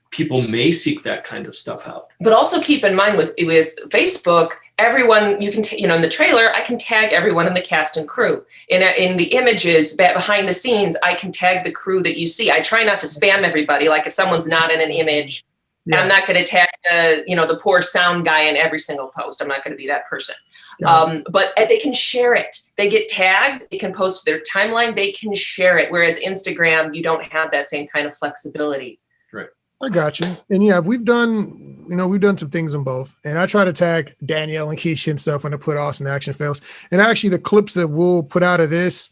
people may seek that kind of stuff out. But also keep in mind with Facebook, everyone you can, in the trailer, I can tag everyone in the cast and crew. In the images behind the scenes, I can tag the crew that you see. I try not to spam everybody. Like if someone's not in an image, I'm not going to tag the poor sound guy in every single post. I'm not going to be that person. But they can share it. They get tagged. They can post to their timeline. They can share it. Whereas Instagram, you don't have that same kind of flexibility. Right. I got you. And yeah, we've done some things on both. And I try to tag Danielle and Keisha and stuff when I put Austin Action Fails. And actually the clips that we'll put out of this,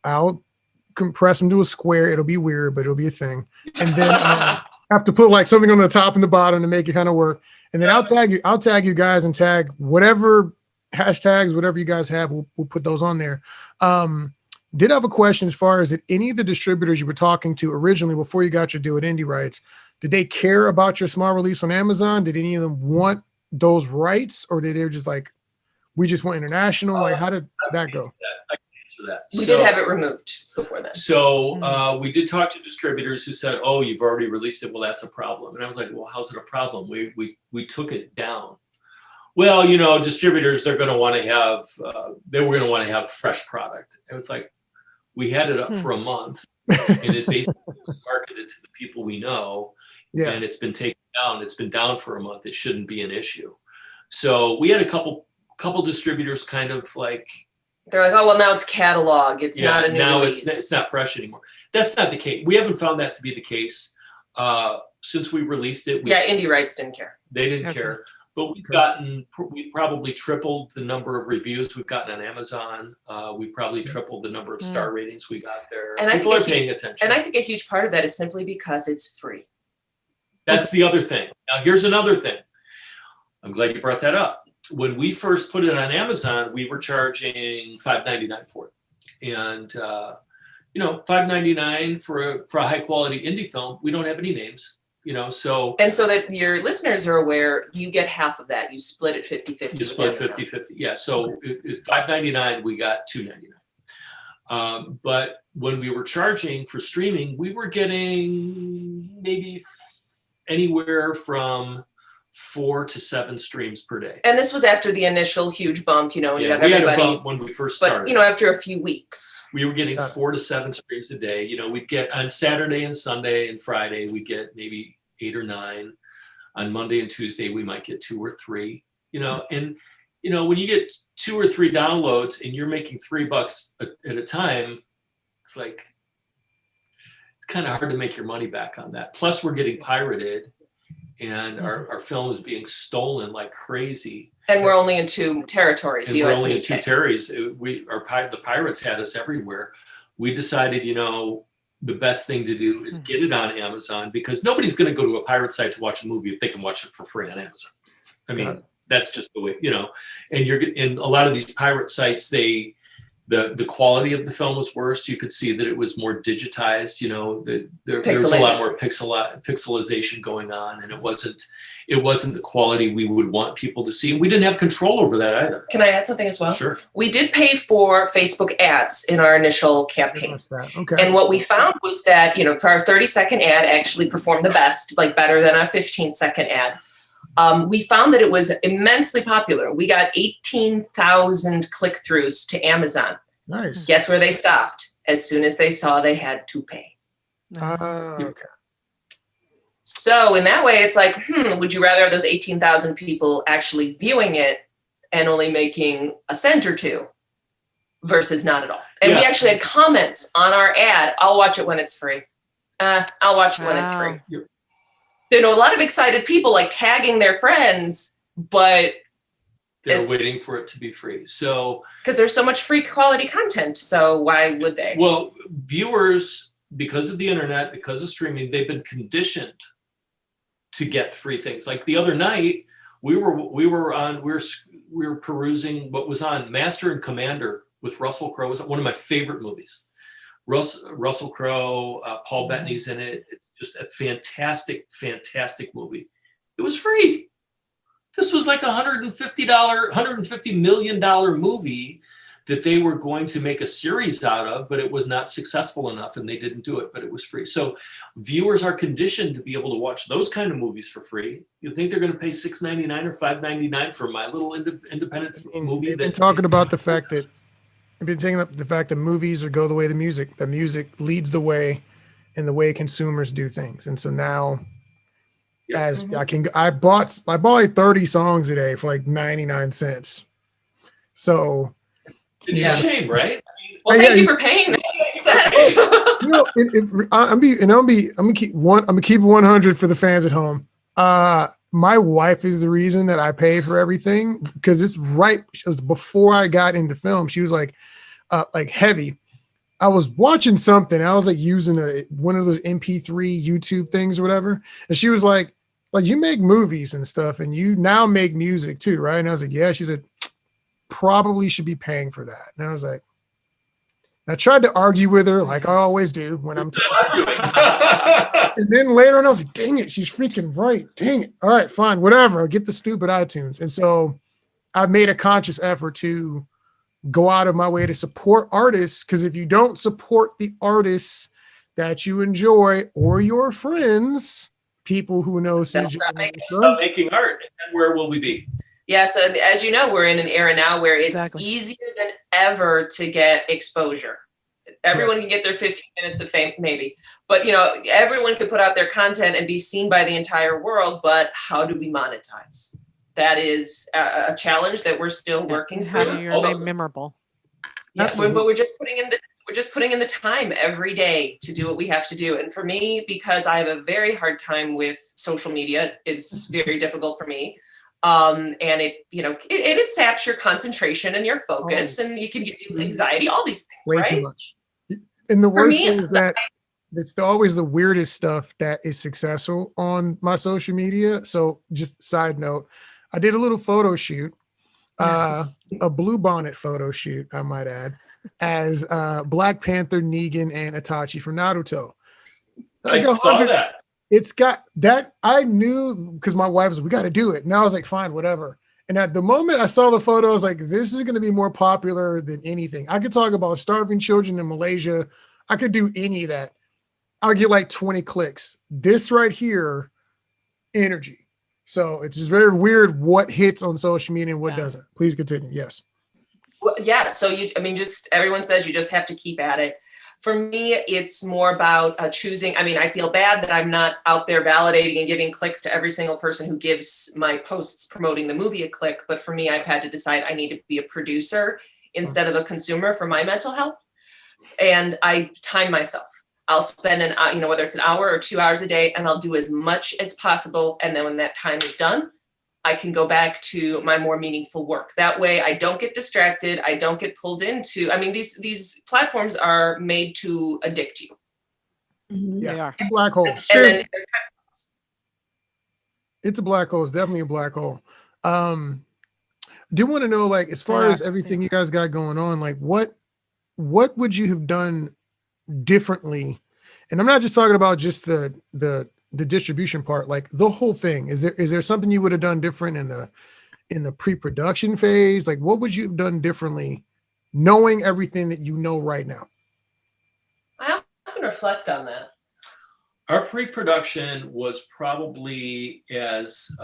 I'll compress them to a square. It'll be weird, but it'll be a thing. And then I have to put like something on the top and the bottom to make it kind of work. And then I'll tag you guys and tag whatever hashtags, whatever you guys have, we'll put those on there. Did have a question as far as any of the distributors you were talking to originally before you got your Do It Indie rights, did they care about your small release on Amazon? Did any of them want those rights, or did they just like, we just went international? Like, how did that go? I can answer that. We did have it removed before then. So we did talk to distributors who said, "Oh, you've already released it. Well, that's a problem." And I was like, "Well, how's it a problem? We took it down." Well, distributors, they're going to want to have they were going to want to have fresh product. And it's like, we had it up for a month, and it basically was marketed to the people we know. Yeah. And it's been taken down. It's been down for a month. It shouldn't be an issue. So we had a couple distributors kind of like, they're like, oh, well, now it's catalog. It's not a new now release. It's not fresh anymore. That's not the case. We haven't found that to be the case since we released it. Indie rights didn't care. They didn't care. But we've probably tripled the number of reviews we've gotten on Amazon. We probably tripled the number of star ratings we got there. And people are paying attention. And I think a huge part of that is simply because it's free. That's the other thing. Now, here's another thing. I'm glad you brought that up. When we first put it on Amazon, we were charging $5.99 for it. And, $5.99 for a high quality indie film, we don't have any names. So. And so that your listeners are aware, you get half of that. You split it 50-50. You split 50-50. Yeah. So at $5.99, we got $2.99. But when we were charging for streaming, we were getting maybe anywhere from 4 to 7 streams per day. And this was after the initial huge bump, you have we everybody. Had a bump when we first started. But, after a few weeks. We were getting 4 to 7 streams a day. We'd get on Saturday and Sunday and Friday, we'd get maybe 8 or 9. On Monday and Tuesday, we might get 2 or 3, and, when you get 2 or 3 downloads and you're making $3 at a time, it's like, it's kind of hard to make your money back on that. Plus we're getting pirated and our film is being stolen like crazy. And we're only in 2 territories. And we're only in 2 territories. The pirates had us everywhere. We decided, the best thing to do is get it on Amazon, because nobody's going to go to a pirate site to watch a movie if they can watch it for free on Amazon. I mean, that's just the way, and in a lot of these pirate sites, the quality of the film was worse. You could see that it was more digitized, there was a lot more pixelization going on, and it wasn't the quality we would want people to see. And we didn't have control over that either. Can I add something as well? Sure. We did pay for Facebook ads in our initial campaign. Okay. And what we found was that, for our 30-second ad actually performed the best, like better than a 15-second ad. We found that it was immensely popular. We got 18,000 click-throughs to Amazon. Nice. Guess where they stopped? As soon as they saw they had to pay. Okay. So in that way, it's like, would you rather have those 18,000 people actually viewing it and only making a cent or two versus not at all? And we actually had comments on our ad. I'll watch it when it's free. I'll watch it when it's free. Yep. A lot of excited people like tagging their friends, but they're waiting for it to be free. So because there's so much free quality content, so why would they? Well, viewers, because of the internet, because of streaming, they've been conditioned to get free things. Like the other night, we were perusing what was on Master and Commander with Russell Crowe. Was one of my favorite movies. Russell Crowe, Paul Bettany's in it. It's just a fantastic, fantastic movie. It was free. This was like $150 million movie that they were going to make a series out of, but it was not successful enough and they didn't do it, but it was free. So viewers are conditioned to be able to watch those kind of movies for free. You think they're going to pay $6.99 or $5.99 for my little independent movie? They've been talking about the fact that movies go the way of the music. The music leads the way in the way consumers do things. And so now I bought like 30 songs today for like 99 cents. So it's a shame, right? Well, thank you for paying 99 cents. I'm gonna keep 100 for the fans at home. My wife is the reason that I pay for everything, because it was before I got into film. She was like heavy. I was watching something. I was like using one of those MP3 YouTube things or whatever. And she was like, you make movies and stuff and you now make music too, right? And I was like, yeah. She said, probably should be paying for that. And I was like, I tried to argue with her like I always do when I'm talking. And then later on, I was like, dang it, she's freaking right. Dang it. All right, fine, whatever. I'll get the stupid iTunes. And so I made a conscious effort to go out of my way to support artists, because if you don't support the artists that you enjoy or your friends, people who know stop making art, and where will we be? Yeah, so as you know, we're in an era now where it's easier than ever to get exposure. Everyone can get their 15 minutes of fame, maybe. But, everyone can put out their content and be seen by the entire world. But how do we monetize? That is a challenge that we're still working through. How do you remain memorable? Yeah, but we're just putting in the time every day to do what we have to do. And for me, because I have a very hard time with social media, it's very difficult for me. And it saps your concentration and your focus, and you can give you anxiety, all these things, way right? Too much. And the worst thing is that it's always the weirdest stuff that is successful on my social media. So just side note, I did a little photo shoot, a blue bonnet photo shoot, I might add, as Black Panther, Negan, and Itachi from Naruto. I saw that. It's got that. I knew, because my wife was, we got to do it. And I was like, fine, whatever. And at the moment I saw the photo, I was like, this is going to be more popular than anything. I could talk about starving children in Malaysia. I could do any of that. I'll get like 20 clicks. This right here, energy. So it's just very weird what hits on social media and what doesn't. Please continue. Yes. Well, yeah. So just everyone says you just have to keep at it. For me, it's more about choosing. I mean, I feel bad that I'm not out there validating and giving clicks to every single person who gives my posts promoting the movie a click. But for me, I've had to decide I need to be a producer instead of a consumer for my mental health. And I time myself. I'll spend whether it's an hour or 2 hours a day, and I'll do as much as possible. And then when that time is done, I can go back to my more meaningful work. That way I don't get distracted. I don't get pulled into, these platforms are made to addict you. Yeah, they are. It's a black hole. It's a black hole. It's definitely a black hole. I do want to know, like, as far as everything you guys got going on, like what would you have done differently? And I'm not just talking about just the distribution part, like the whole thing. Is there something you would have done different in the pre-production phase? Like, what would you have done differently, knowing everything that you know right now? I often reflect on that. Our pre-production was probably as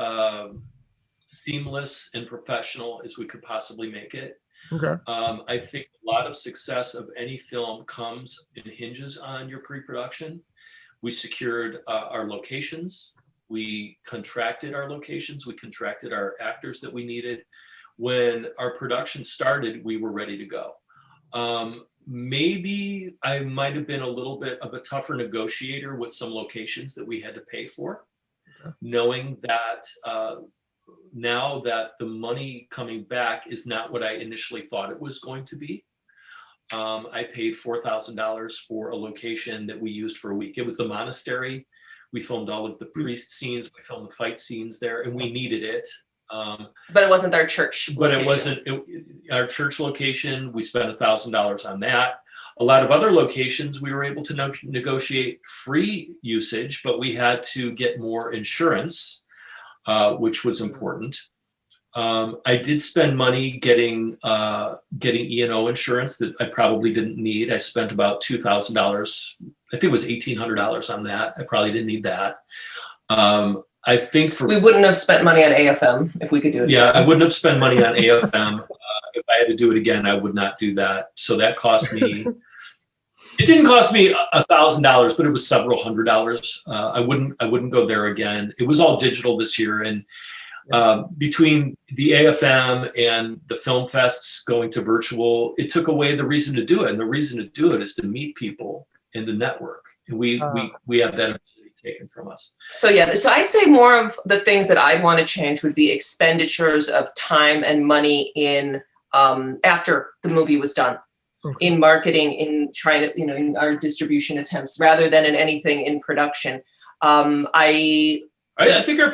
seamless and professional as we could possibly make it. Okay. I think a lot of success of any film comes and hinges on your pre-production. We secured our locations. We contracted our locations. We contracted our actors that we needed. When our production started, we were ready to go. Maybe I might have been a little bit of a tougher negotiator with some locations that we had to pay for, knowing that now that the money coming back is not what I initially thought it was going to be. I paid $4,000 for a location that we used for a week. It was the monastery. We filmed all of the priest scenes. We filmed the fight scenes there, and we needed it. But it wasn't our church location. But it wasn't our church location. We spent $1,000 on that. A lot of other locations, we were able to negotiate free usage, but we had to get more insurance. which was important. I did spend money getting E&O insurance that I probably didn't need. I spent about $2,000. I think it was $1,800 on that. I probably didn't need that. I think we wouldn't have spent money on AFM if we could do it. Yeah, I wouldn't have spent money on AFM. If I had to do it again, I would not do that. So that cost me. It didn't cost me $1,000, but it was several $100s. I wouldn't go there again. It was all digital this year, and between the AFM and the film fests going to virtual, it took away the reason to do it. And the reason to do it is to meet people in the network. And we have that ability taken from us. So I'd say more of the things that I'd want to change would be expenditures of time and money in after the movie was done. Okay. In marketing, in trying to, in our distribution attempts, rather than in anything in production. I think our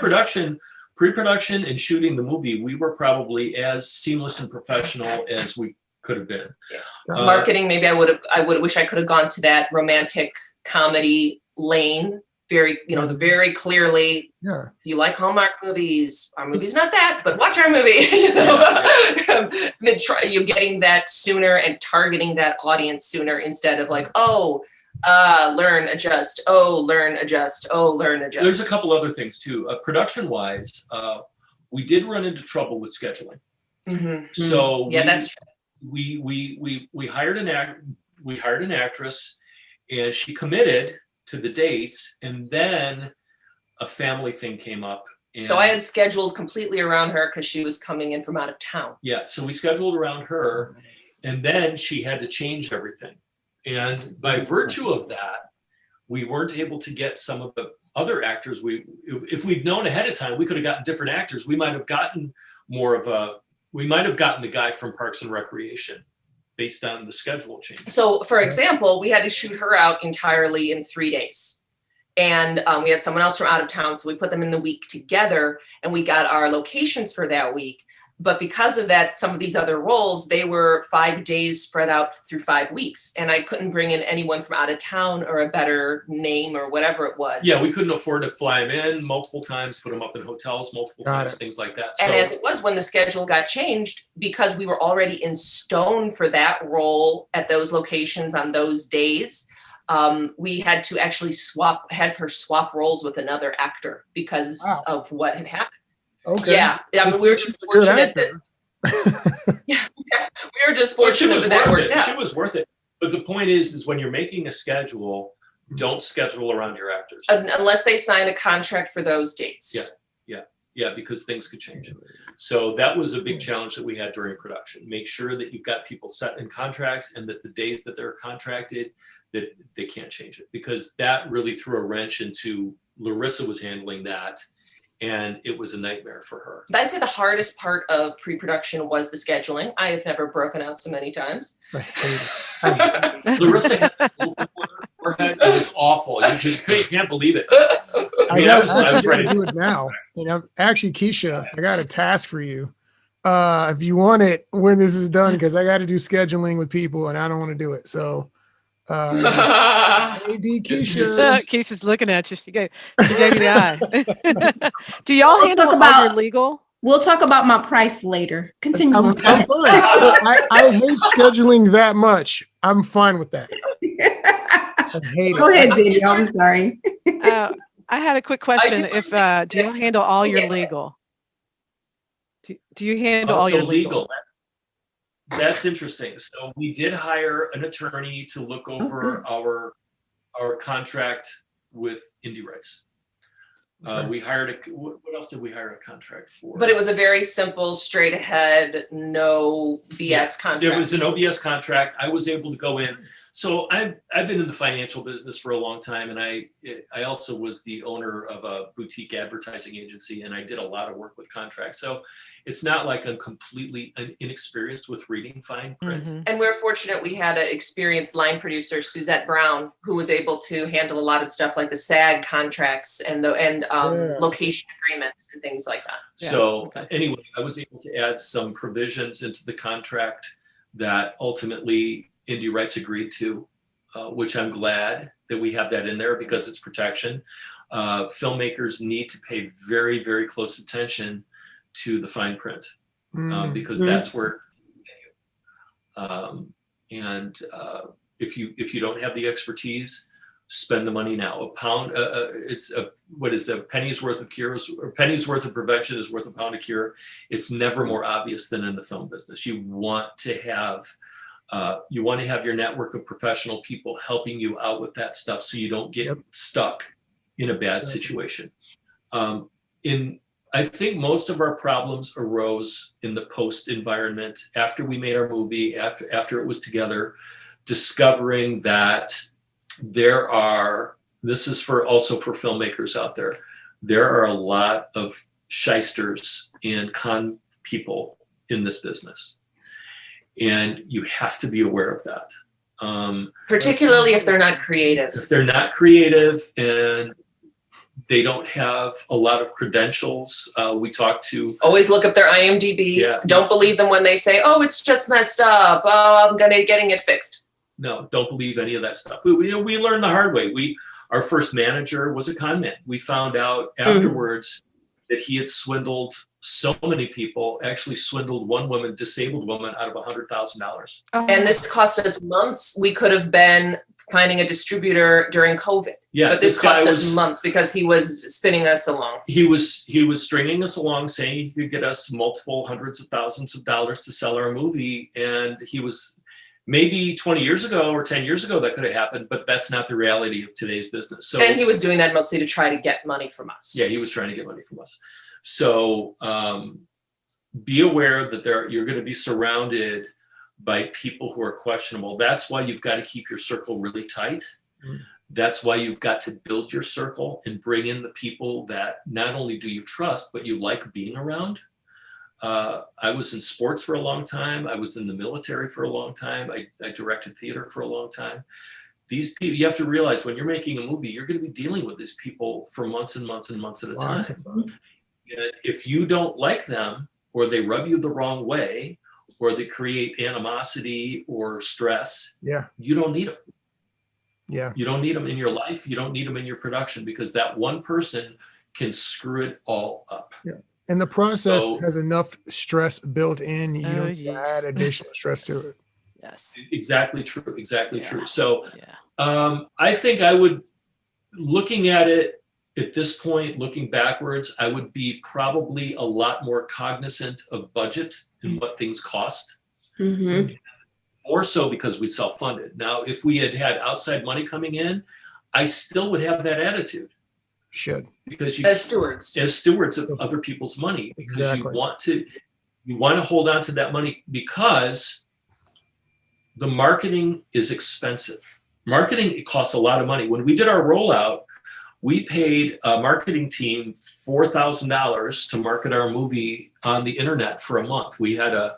pre-production and shooting the movie, we were probably as seamless and professional as we could have been. Yeah. Marketing, maybe I would wish I could have gone to that romantic comedy lane. Very, very clearly. Yeah. If you like Hallmark movies, our movie's not that, but watch our movie. You're getting that sooner and targeting that audience sooner instead of like, learn, adjust. Learn, adjust. Learn, adjust. There's a couple other things too. Production-wise, we did run into trouble with scheduling. Mm-hmm. So that's true. We hired an actress, and she committed to the dates, and then a family thing came up. So I had scheduled completely around her because she was coming in from out of town. Yeah, so we scheduled around her, and then she had to change everything. And by virtue of that, we weren't able to get some of the other actors. If we'd known ahead of time, we could have gotten different actors. We might have gotten the guy from Parks and Recreation based on the schedule change. So, for example, we had to shoot her out entirely in 3 days. And we had someone else from out of town, so we put them in the week together, and we got our locations for that week. But because of that, some of these other roles, they were 5 days spread out through 5 weeks. And I couldn't bring in anyone from out of town or a better name or whatever it was. Yeah, we couldn't afford to fly them in multiple times, put them up in hotels multiple times, things like that. And as it was, when the schedule got changed, because we were already in stone for that role at those locations on those days, we had to actually have her swap roles with another actor because of what had happened. Okay. Yeah, I mean, we were just fortunate that. We were just fortunate that worked out. She was worth it. But the point is when you're making a schedule, don't schedule around your actors unless they sign a contract for those dates. Yeah, because things could change. So that was a big challenge that we had during production. Make sure that you've got people set in contracts, and that the days that they're contracted, that they can't change it, because that really threw a wrench into. Lorrisa was handling that. And it was a nightmare for her. I'd say the hardest part of pre-production was the scheduling. I have never broken out so many times. Lorrisa had this little forehead. It was awful. You can't believe it. I was ready to do it now. Actually, Keisha, I got a task for you. If you want it when this is done, because I got to do scheduling with people and I don't want to do it. So. AD Keisha. Keisha's looking at you. She gave you the eye. Do y'all handle all your legal? We'll talk about my price later. Continue. I'm fine. I hate scheduling that much. I'm fine with that. I hate Go ahead, Diddy. I'm sorry. I had a quick question. Do you handle all your legal? Do you handle all your legal? That's interesting. So we did hire an attorney to look over our contract with Indie Rights. We hired what else did we hire a contract for? But it was a very simple, straight ahead, no BS contract. There was an OBS contract. I was able to go in. So I've been in the financial business for a long time, and I also was the owner of a boutique advertising agency, and I did a lot of work with contracts. So it's not like I'm completely inexperienced with reading fine print. Mm-hmm. And we're fortunate we had an experienced line producer, Suzette Brown, who was able to handle a lot of stuff like the SAG contracts and location agreements and things like that. Yeah. So anyway, I was able to add some provisions into the contract that ultimately Indie Rights agreed to, which I'm glad that we have that in there because it's protection. filmmakers need to pay very, very close attention to the fine print, because that's where, if you don't have the expertise, spend the money now. A pound, a penny's worth of cures, or penny's worth of prevention is worth a pound of cure. It's never more obvious than in the film business. You want to have your network of professional people helping you out with that stuff, so you don't get stuck in a bad situation. I think most of our problems arose in the post environment after we made our movie, after it was together, discovering that this is also for filmmakers out there are a lot of shysters and con people in this business. And you have to be aware of that. Particularly if they're not creative. If they're not creative and they don't have a lot of credentials. We talk to... Always look up their IMDb. Yeah. Don't believe them when they say, oh, it's just messed up. Oh, I'm getting it fixed. No, don't believe any of that stuff. We learned the hard way. Our first manager was a con man. We found out afterwards that he had swindled so many people, actually swindled one woman, disabled woman, out of $100,000. And this cost us months. We could have been finding a distributor during COVID. Yeah, but this cost us months because he was spinning us along. He was stringing us along, saying he could get us multiple hundreds of thousands of dollars to sell our movie. And he was... Maybe 20 years ago or 10 years ago that could have happened, but that's not the reality of today's business. So, and he was doing that mostly to try to get money from us. Yeah, he was trying to get money from us. So be aware that you're going to be surrounded by people who are questionable. That's why you've got to keep your circle really tight. That's why you've got to build your circle and bring in the people that not only do you trust, but you like being around. I was in sports for a long time. I was in the military for a long time. I directed theater for a long time. These people, you have to realize when you're making a movie, you're going to be dealing with these people for months and months and months at a time. And if you don't like them, or they rub you the wrong way, or they create animosity or stress, you don't need them. Yeah. You don't need them in your life. You don't need them in your production, because that one person can screw it all up. Yeah. And the process has enough stress built in. You don't add additional stress to it. Yes. Exactly true. Exactly true. So I think I would, looking at it at this point, looking backwards, I would be probably a lot more cognizant of budget and what things cost. More so because we self-funded. Now, if we had outside money coming in, I still would have that attitude. Should. Because as stewards of other people's money, because you want to hold on to that money, because the marketing is expensive. Marketing, it costs a lot of money. When we did our rollout, we paid a marketing team $4,000 to market our movie on the internet for a month. We had a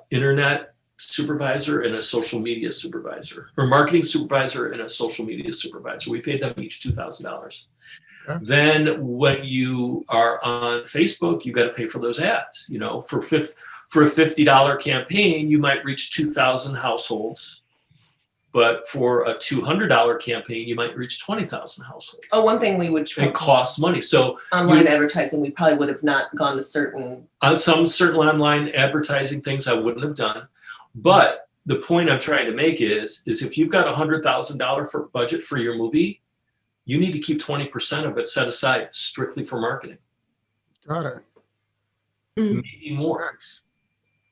internet supervisor and a social media supervisor, or marketing supervisor and a social media supervisor. We paid them each $2,000. Okay. Then when you are on Facebook, you got to pay for those ads. You know, for a $50 campaign, you might reach 2,000 households, but for a $200 campaign, you might reach 20,000 households. Oh, one thing we would try. It costs money. So online advertising, we probably would have not gone to certain. On some certain online advertising things, I wouldn't have done. But the point I'm trying to make is if you've got $100,000 for budget for your movie, you need to keep 20% of it set aside strictly for marketing. Got it. Maybe more.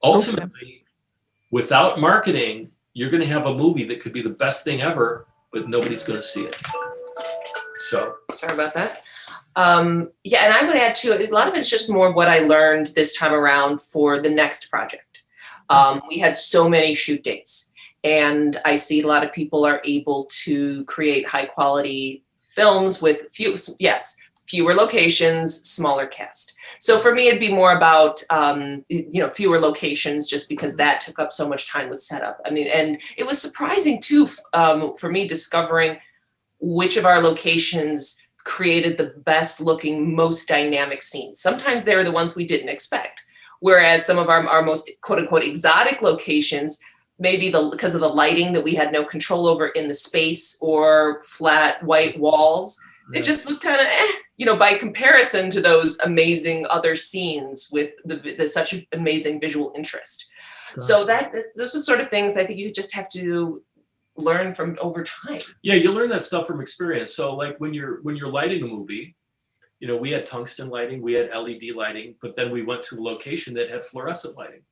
Ultimately, without marketing, you're going to have a movie that could be the best thing ever, but nobody's going to see it. So sorry about that. And I would add too, a lot of it's just more what I learned this time around for the next project. We had so many shoot days, and I see a lot of people are able to create high quality films with fewer locations, smaller cast. So for me, it'd be more about, fewer locations, just because that took up so much time with setup. I mean, and it was surprising too, for me, discovering which of our locations created the best looking, most dynamic scenes. Sometimes they were the ones we didn't expect. Whereas some of our most quote unquote exotic locations maybe because of the lighting that we had no control over in the space or flat white walls. It just looked kind of, by comparison to those amazing other scenes with the such amazing visual interest. Gotcha. So those are sort of things I think you just have to learn from over time. Yeah, you learn that stuff from experience. So like when you're lighting a movie, we had tungsten lighting, we had LED lighting, but then we went to a location that had fluorescent lighting,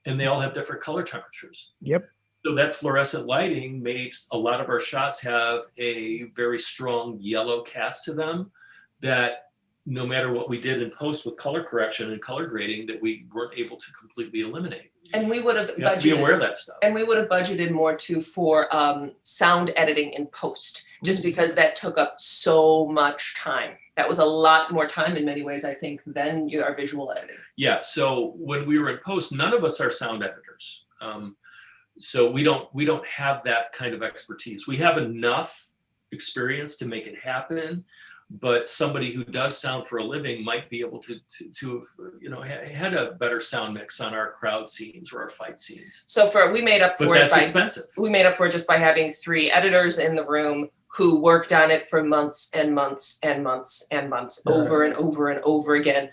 and they all have different color temperatures. Yep. So that fluorescent lighting makes a lot of our shots have a very strong yellow cast to them that no matter what we did in post with color correction and color grading, that we weren't able to completely eliminate. And we would have you have to be aware of that stuff. And we would have budgeted more too for sound editing in post, just because that took up so much time. That was a lot more time in many ways, I think, than our visual editing. Yeah. So when we were in post, none of us are sound editors. So we don't have that kind of expertise. We have enough experience to make it happen, but somebody who does sound for a living might be able to had a better sound mix on our crowd scenes or our fight scenes. So we made up for it. But that's expensive. We made up for it just by having 3 editors in the room who worked on it for months and months and months and months, over and over and over again.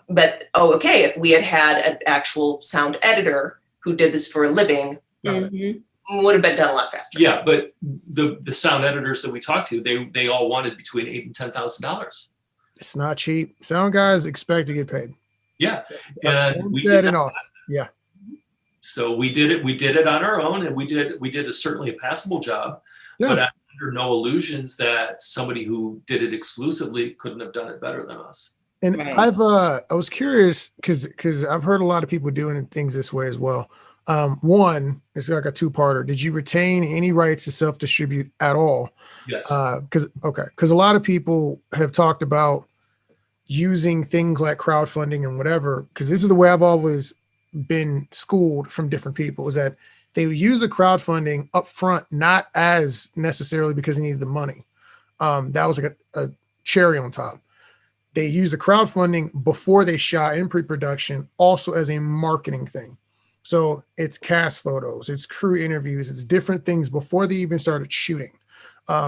But if we had an actual sound editor who did this for a living, would have been done a lot faster. Yeah, but the sound editors that we talked to, they all wanted between $8,000 and $10,000. It's not cheap. Sound guys expect to get paid. Yeah, and we said it off. Yeah. So we did it on our own, and we did certainly a passable job. Yeah. But I'm under no illusions that somebody who did it exclusively couldn't have done it better than us. And right. I was curious because I've heard a lot of people doing things this way as well. One, it's like a 2-parter. Did you retain any rights to self-distribute at all? Yes. Because a lot of people have talked about using things like crowdfunding and whatever, because this is the way I've always been schooled from different people, is that they use the crowdfunding up front, not as necessarily because they needed the money. That was like a cherry on top. They use the crowdfunding before they shot in pre-production, also as a marketing thing. So it's cast photos, it's crew interviews, it's different things before they even started shooting.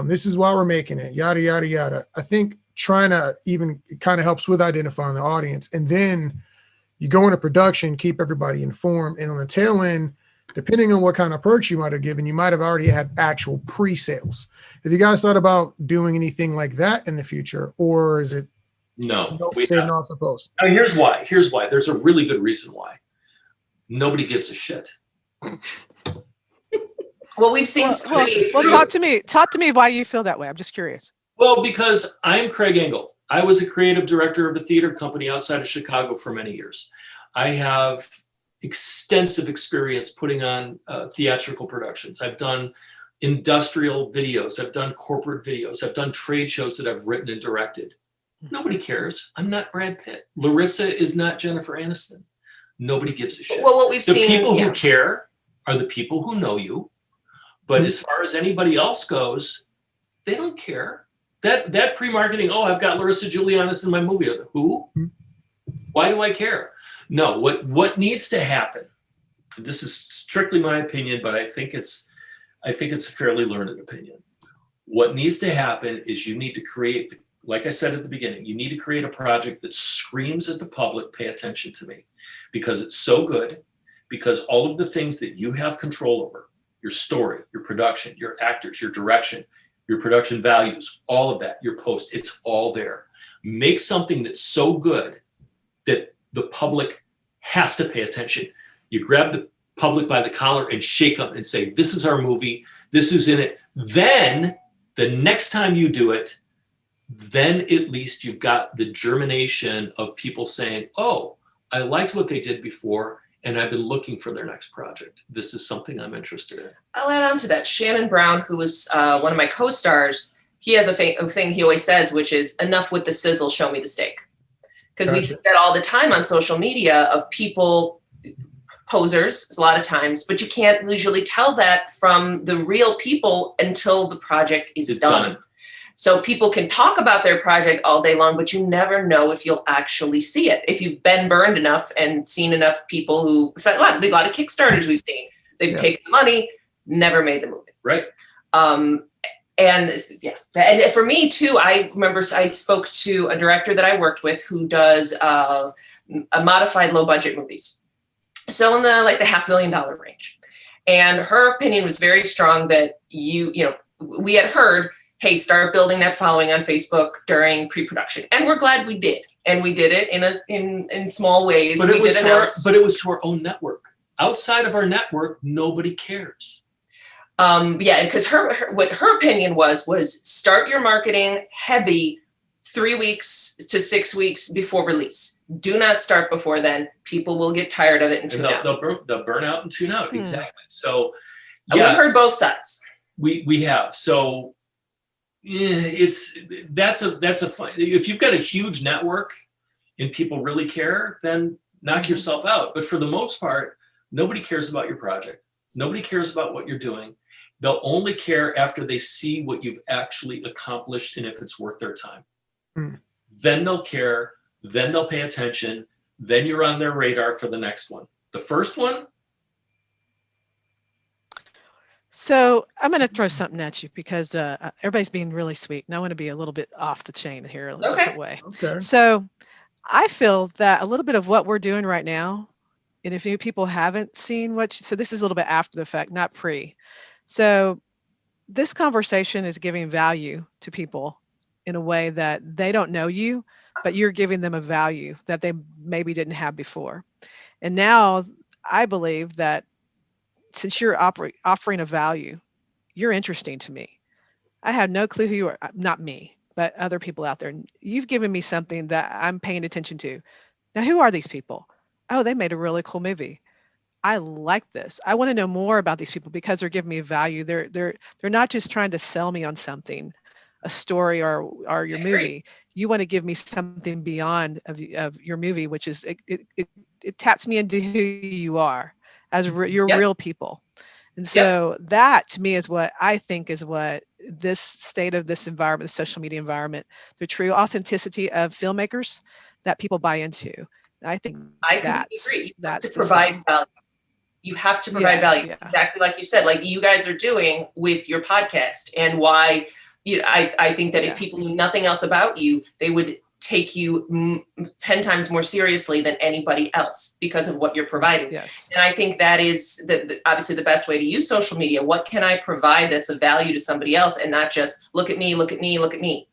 This is why we're making it, yada, yada, yada. I think trying to even kind of helps with identifying the audience. And then you go into production, keep everybody informed. And on the tail end, depending on what kind of perks you might have given, you might have already had actual pre-sales. Have you guys thought about doing anything like that in the future? Or is it saving off the post? I mean, here's why. There's a really good reason why. Nobody gives a shit. Well, we've seen. Well, talk to me why you feel that way. I'm just curious. Well, because I'm Craig Engel. I was a creative director of a theater company outside of Chicago for many years. I have extensive experience putting on theatrical productions. I've done industrial videos. I've done corporate videos. I've done trade shows that I've written and directed. Nobody cares. I'm not Brad Pitt. Lorrisa is not Jennifer Aniston. Nobody gives a shit. Well, what we've the seen, people who care are the people who know you. But as far as anybody else goes, they don't care. That pre-marketing, I've got Lorrisa Julianis in my movie. Who? Why do I care? No, what needs to happen, this is strictly my opinion, but I think it's a fairly learned opinion. What needs to happen is you need to create, like I said at the beginning, you need to create a project that screams at the public, pay attention to me, because it's so good, because all of the things that you have control over, your story, your production, your actors, your direction, your production values, all of that, your post, it's all there. Make something that's so good that the public has to pay attention. You grab the public by the collar and shake them and say, this is our movie, this is in it. Then the next time you do it, then at least you've got the germination of people saying, I liked what they did before, and I've been looking for their next project. This is something I'm interested in. I'll add on to that. Shannon Brown, who was one of my co-stars, he has a thing he always says, which is, enough with the sizzle, show me the steak. Because we see that all the time on social media of people, posers a lot of times, but you can't usually tell that from the real people until the project is done. So people can talk about their project all day long, but you never know if you'll actually see it. If you've been burned enough and seen enough people who spent a lot of Kickstarters we've seen, They've taken the money, never made the movie. Right. And for me too, I remember I spoke to a director that I worked with who does a modified low budget movies. So in the $500,000 range. And her opinion was very strong that we had heard, hey, start building that following on Facebook during pre-production. And we're glad we did. And we did it in small ways. But it was to our own network. Outside of our network, nobody cares. Because what her opinion was start your marketing heavy 3 weeks to 6 weeks before release. Do not start before then. People will get tired of it and tune out. They'll burn out and tune out. Exactly. So we've heard both sides. We have. So that's a fun. If you've got a huge network and people really care, then knock yourself out. But for the most part, nobody cares about your project. Nobody cares about what you're doing. They'll only care after they see what you've actually accomplished and if it's worth their time. Then they'll care. Then they'll pay attention. Then you're on their radar for the next one. The first one. So I'm going to throw something at you because everybody's being really sweet, and I want to be a little bit off the chain here in a different way. Okay. So I feel that a little bit of what we're doing right now, and if you people haven't seen so this is a little bit after the fact, not pre. So this conversation is giving value to people in a way that they don't know you, but you're giving them a value that they maybe didn't have before. And now I believe that since you're offering a value, you're interesting to me. I have no clue who you are, not me, but other people out there. You've given me something that I'm paying attention to. Now, who are these people? Oh, they made a really cool movie. I like this. I want to know more about these people because they're giving me value. They're not just trying to sell me on something, a story or your movie. You want to give me something beyond of your movie, which is it taps me into who you are as you're real people. And so that to me is what I think is what this state of this environment, the social media environment, the true authenticity of filmmakers that people buy into. I think I completely agree. That's to provide value. You have to provide value, exactly like you said, like you guys are doing with your podcast, and why I think that if people knew nothing else about you, they would take you 10 times more seriously than anybody else because of what you're providing. Yes. And I think that is obviously the best way to use social media. What can I provide that's of value to somebody else, and not just look at me, look at me, look at me,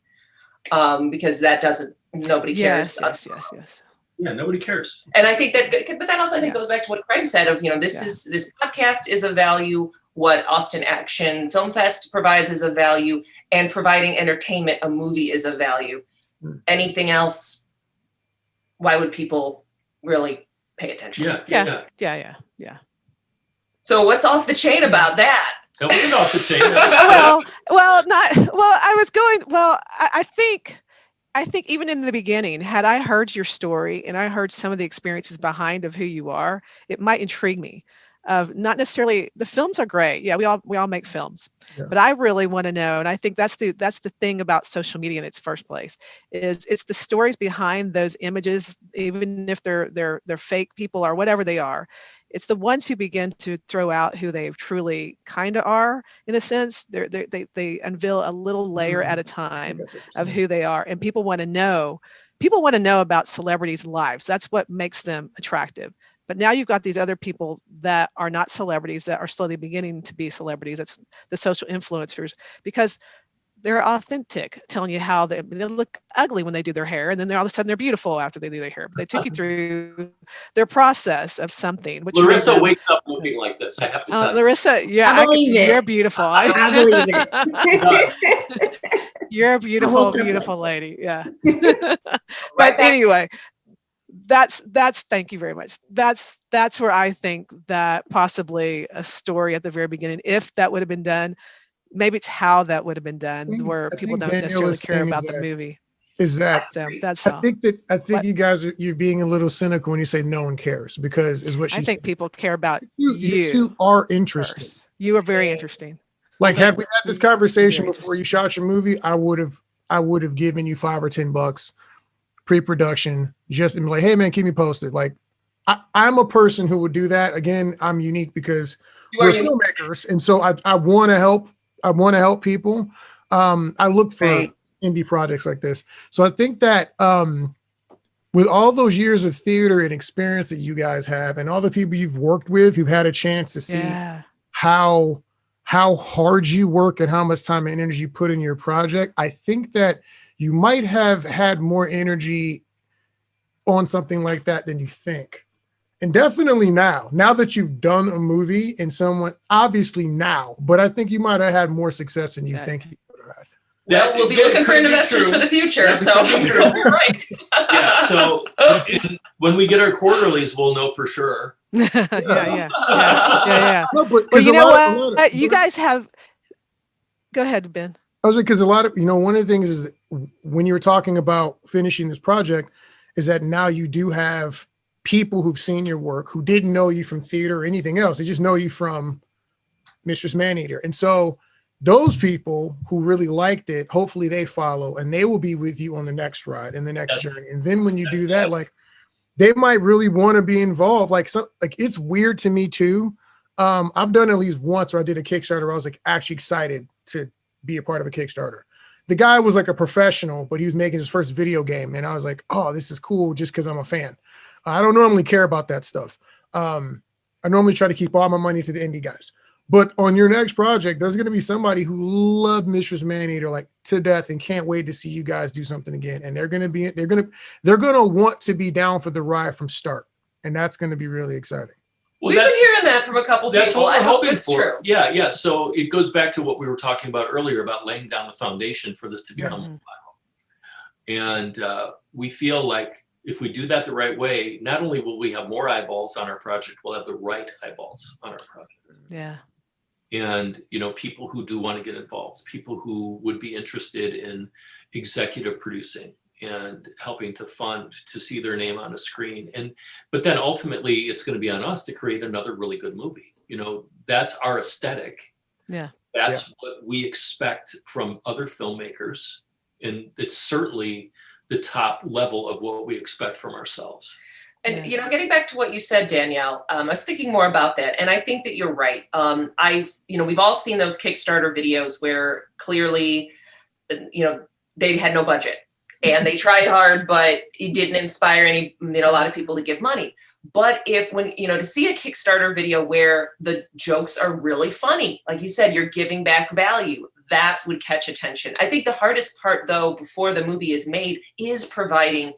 because that doesn't. Nobody cares. Yes. Yeah, nobody cares. And I think but that also I think goes back to what Craig said of, this podcast is a value, what Austin Action Film Fest provides is a value, and providing entertainment, a movie is a value. Anything else, why would people really pay attention? Yeah. So what's off the chain about that? Don't get off the chain. I think even in the beginning, had I heard your story and I heard some of the experiences behind of who you are, it might intrigue me. Not necessarily the films are great. Yeah, we all make films, but I really want to know, and I think that's the thing about social media in its first place is it's the stories behind those images, even if they're fake people or whatever they are. It's the ones who begin to throw out who they truly kind of are, in a sense. They unveil a little layer at a time of who they are, and people want to know. People want to know about celebrities' lives. That's what makes them attractive. But now you've got these other people that are not celebrities that are slowly beginning to be celebrities. That's the social influencers, because they're authentic, telling you how they look ugly when they do their hair, and then all of a sudden they're beautiful after they do their hair. But they took you through their process of something. Which Lorrisa wakes up looking like this. I have to tell you. Lorrisa, I believe it. You're beautiful. I believe it. You're a beautiful, beautiful lady. Yeah. But anyway, that's thank you very much. That's where I think that possibly a story at the very beginning, if that would have been done, maybe it's how that would have been done, where people don't necessarily care about the movie. Exactly. So that's all. I think you guys you're being a little cynical when you say no one cares, because is what she I think said. people care about You two are interesting. First. You are very interesting. Like, had we had this conversation before you shot your movie, I would have given you $5 or $10 pre-production, just and be like, hey man, keep me posted. Like, I'm a person who would do that. Again, I'm unique because we're filmmakers, and so I want to help. I want to help people. I look for Right. indie projects like this. So I think that with all those years of theater and experience that you guys have, and all the people you've worked with, who've had a chance to see Yeah. how hard you work and how much time and energy you put in your project, I think that you might have had more energy on something like that than you think. And definitely now that you've done a movie and someone, obviously now, but I think you might have had more success than you think you would have had. Well, we'll be looking for investors for the future. So you're right. Yeah. So when we get our quarterlies, we'll know for sure. Yeah. No, but Well, you know what? You guys have. Go ahead, Ben. I was like, because a lot of, one of the things is when you were talking about finishing this project, is that now you do have people who've seen your work who didn't know you from theater or anything else. They just know you from Mistress Maneater. And so those people who really liked it, hopefully they follow and they will be with you on the next ride and the next journey. And then when you do that, like they might really want to be involved. Like it's weird to me too. I've done at least once where I did a Kickstarter where I was like actually excited to be a part of a Kickstarter. The guy was like a professional, but he was making his first video game. And I was like, oh, this is cool just because I'm a fan. I don't normally care about that stuff. I normally try to keep all my money to the indie guys. But on your next project, there's going to be somebody who loved Mistress Maneater like to death and can't wait to see you guys do something again. And they're going to want to be down for the ride from start. And that's going to be really exciting. Well, we've been hearing that from a couple people. That's what we're hoping for. True. Yeah. So it goes back to what we were talking about earlier about laying down the foundation for this to become a viral. And we feel like if we do that the right way, not only will we have more eyeballs on our project, we'll have the right eyeballs on our project. Yeah. And, people who do want to get involved, people who would be interested in executive producing and helping to fund to see their name on a screen. But then ultimately it's going to be on us to create another really good movie. That's our aesthetic. Yeah. That's what we expect from other filmmakers. And it's certainly the top level of what we expect from ourselves. And, getting back to what you said, Danielle, I was thinking more about that. And I think that you're right. We've all seen those Kickstarter videos where clearly, they had no budget and they tried hard, but it didn't inspire a lot of people to give money. But to see a Kickstarter video where the jokes are really funny, like you said, you're giving back value, that would catch attention. I think the hardest part, though, before the movie is made, is providing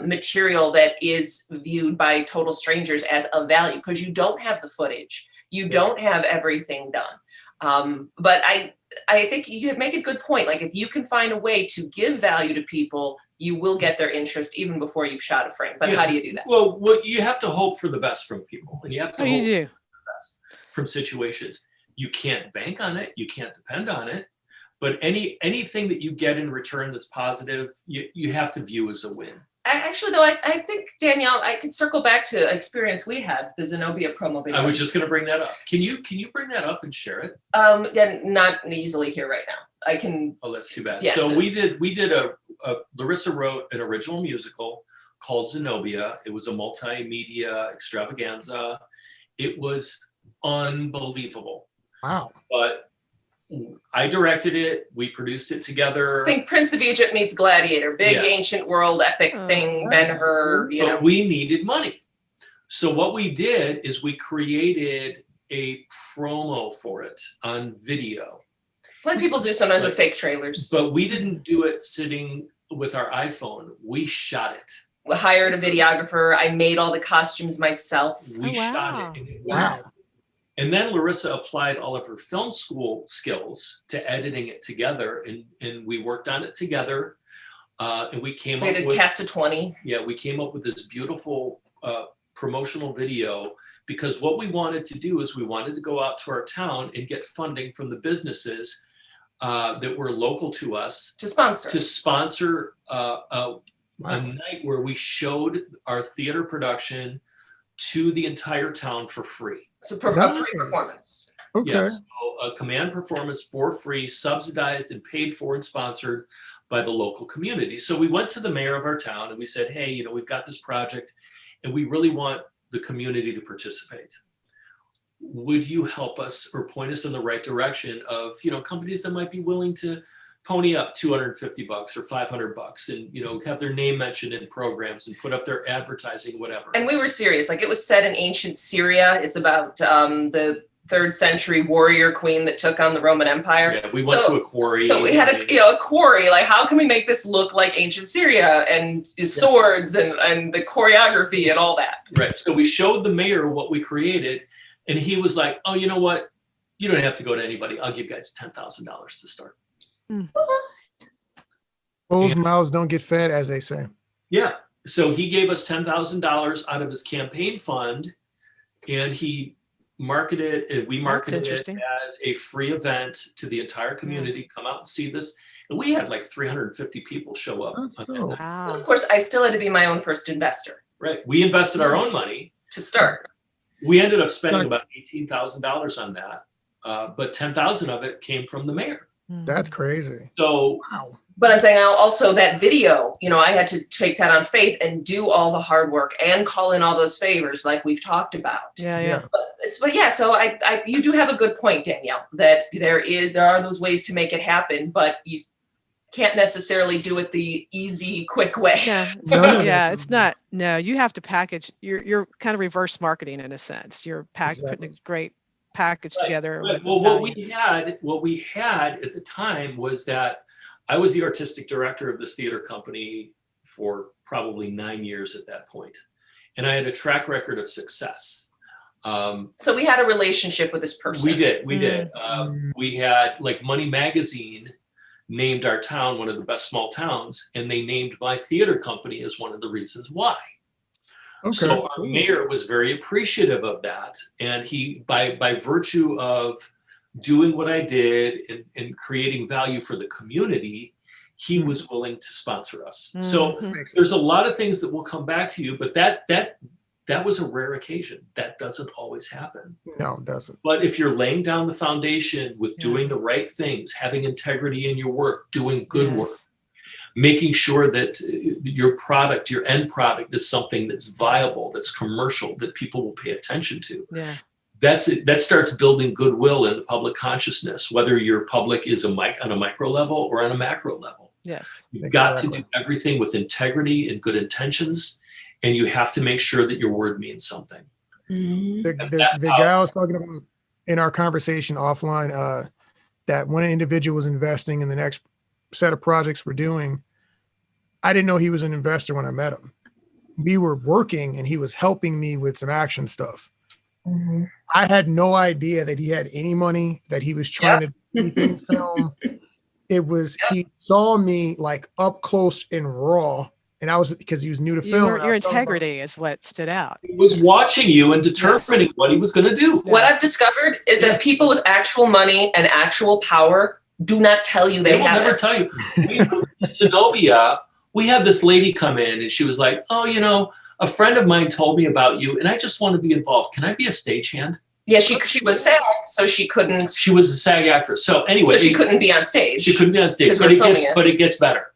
material that is viewed by total strangers as of value, because you don't have the footage, you don't have everything done. But I think you make a good point. Like if you can find a way to give value to people, you will get their interest even before you've shot a frame. But how do you do that? Well, you have to hope for the best from people, and you have to hope for the best from situations. You can't bank on it. You can't depend on it. But anything that you get in return that's positive, you have to view as a win. Actually, though, I think, Danielle, I could circle back to an experience we had, the Zenobia promo video. I was just going to bring that up. Can you bring that up and share it? Yeah, not easily here right now. I can. Oh, that's too bad. Yes. So we did Lorrisa wrote an original musical called Zenobia. It was a multimedia extravaganza. It was unbelievable. Wow. But I directed it. We produced it together. I think Prince of Egypt meets Gladiator, big ancient world epic thing. Ben-Hur, But we needed money. So what we did is we created a promo for it on video. Like people do sometimes with fake trailers. But we didn't do it sitting with our iPhone. We shot it. We hired a videographer. I made all the costumes myself. We shot it. And it was And then Lorrisa applied all of her film school skills to editing it together, and we worked on it together. And we did a cast of 20. Yeah, we came up with this beautiful promotional video, because what we wanted to do is we wanted to go out to our town and get funding from the businesses that were local to us to sponsor a night where we showed our theater production to the entire town for free. So a free performance. Okay. Yeah, so a command performance for free, subsidized and paid for and sponsored by the local community. So we went to the mayor of our town and we said, hey, we've got this project and we really want the community to participate. would you help us or point us in the right direction of, companies that might be willing to pony up $250 or $500 and, have their name mentioned in programs and put up their advertising, whatever. And we were serious. Like, it was set in ancient Syria. It's about the 3rd century warrior queen that took on the Roman Empire. Yeah, we went to a quarry. So we had a quarry. Like, how can we make this look like ancient Syria and swords and the choreography and all that? Right. So we showed the mayor what we created, and he was like, "Oh, you know what? You don't have to go to anybody. I'll give you guys $10,000 to start." Closed mouths don't get fed, as they say. Yeah. So he gave us $10,000 out of his campaign fund, and he marketed it. We marketed it as a free event to the entire community. Come out and see this. And we had like 350 people show up. Wow. Of course, I still had to be my own first investor. Right. We invested our own money to start. We ended up spending about $18,000 on that. But 10,000 of it came from the mayor. That's crazy. So, wow. But I'm saying also that video, I had to take that on faith and do all the hard work and call in all those favors like we've talked about. Yeah. But yeah, so you do have a good point, Danielle, that there are those ways to make it happen, but you can't necessarily do it the easy, quick way. Yeah. It's not. No, you have to package. You're kind of reverse marketing in a sense. You're putting a great package together. Right. Well, what we had at the time was that I was the artistic director of this theater company for probably 9 years at that point, and I had a track record of success. So we had a relationship with this person. We did. We had, like, Money Magazine named our town one of the best small towns, and they named my theater company as one of the reasons why. Okay. So our mayor was very appreciative of that, and he, by virtue of doing what I did and creating value for the community, he was willing to sponsor us. So there's a lot of things that will come back to you, but that was a rare occasion. That doesn't always happen. No, it doesn't. But if you're laying down the foundation with doing the right things, having integrity in your work, doing good work, making sure that your product, your end product, is something that's viable, that's commercial, that people will pay attention to. Yeah. That's it. That starts building goodwill in the public consciousness, whether your public is on a micro level or on a macro level. Yes. You've got to do everything with integrity and good intentions, and you have to make sure that your word means something. The guy I was talking about in our conversation offline, that when an individual was investing in the next set of projects we're doing, I didn't know he was an investor when I met him. We were working and he was helping me with some action stuff. I had no idea that he had any money, that he was trying to do anything film. It was, he saw me like up close and raw, and I was, because he was new to film. Your integrity is what stood out. He was watching you and determining what he was going to do. What I've discovered is that people with actual money and actual power do not tell you they have it. They will never tell you. In Zenobia, we had this lady come in and she was like, "Oh, a friend of mine told me about you and I just want to be involved. Can I be a stagehand?" Yeah, she was SAG, so she couldn't. She was a SAG actress. So anyway. So she couldn't be on stage. She couldn't be on stage, but it gets better.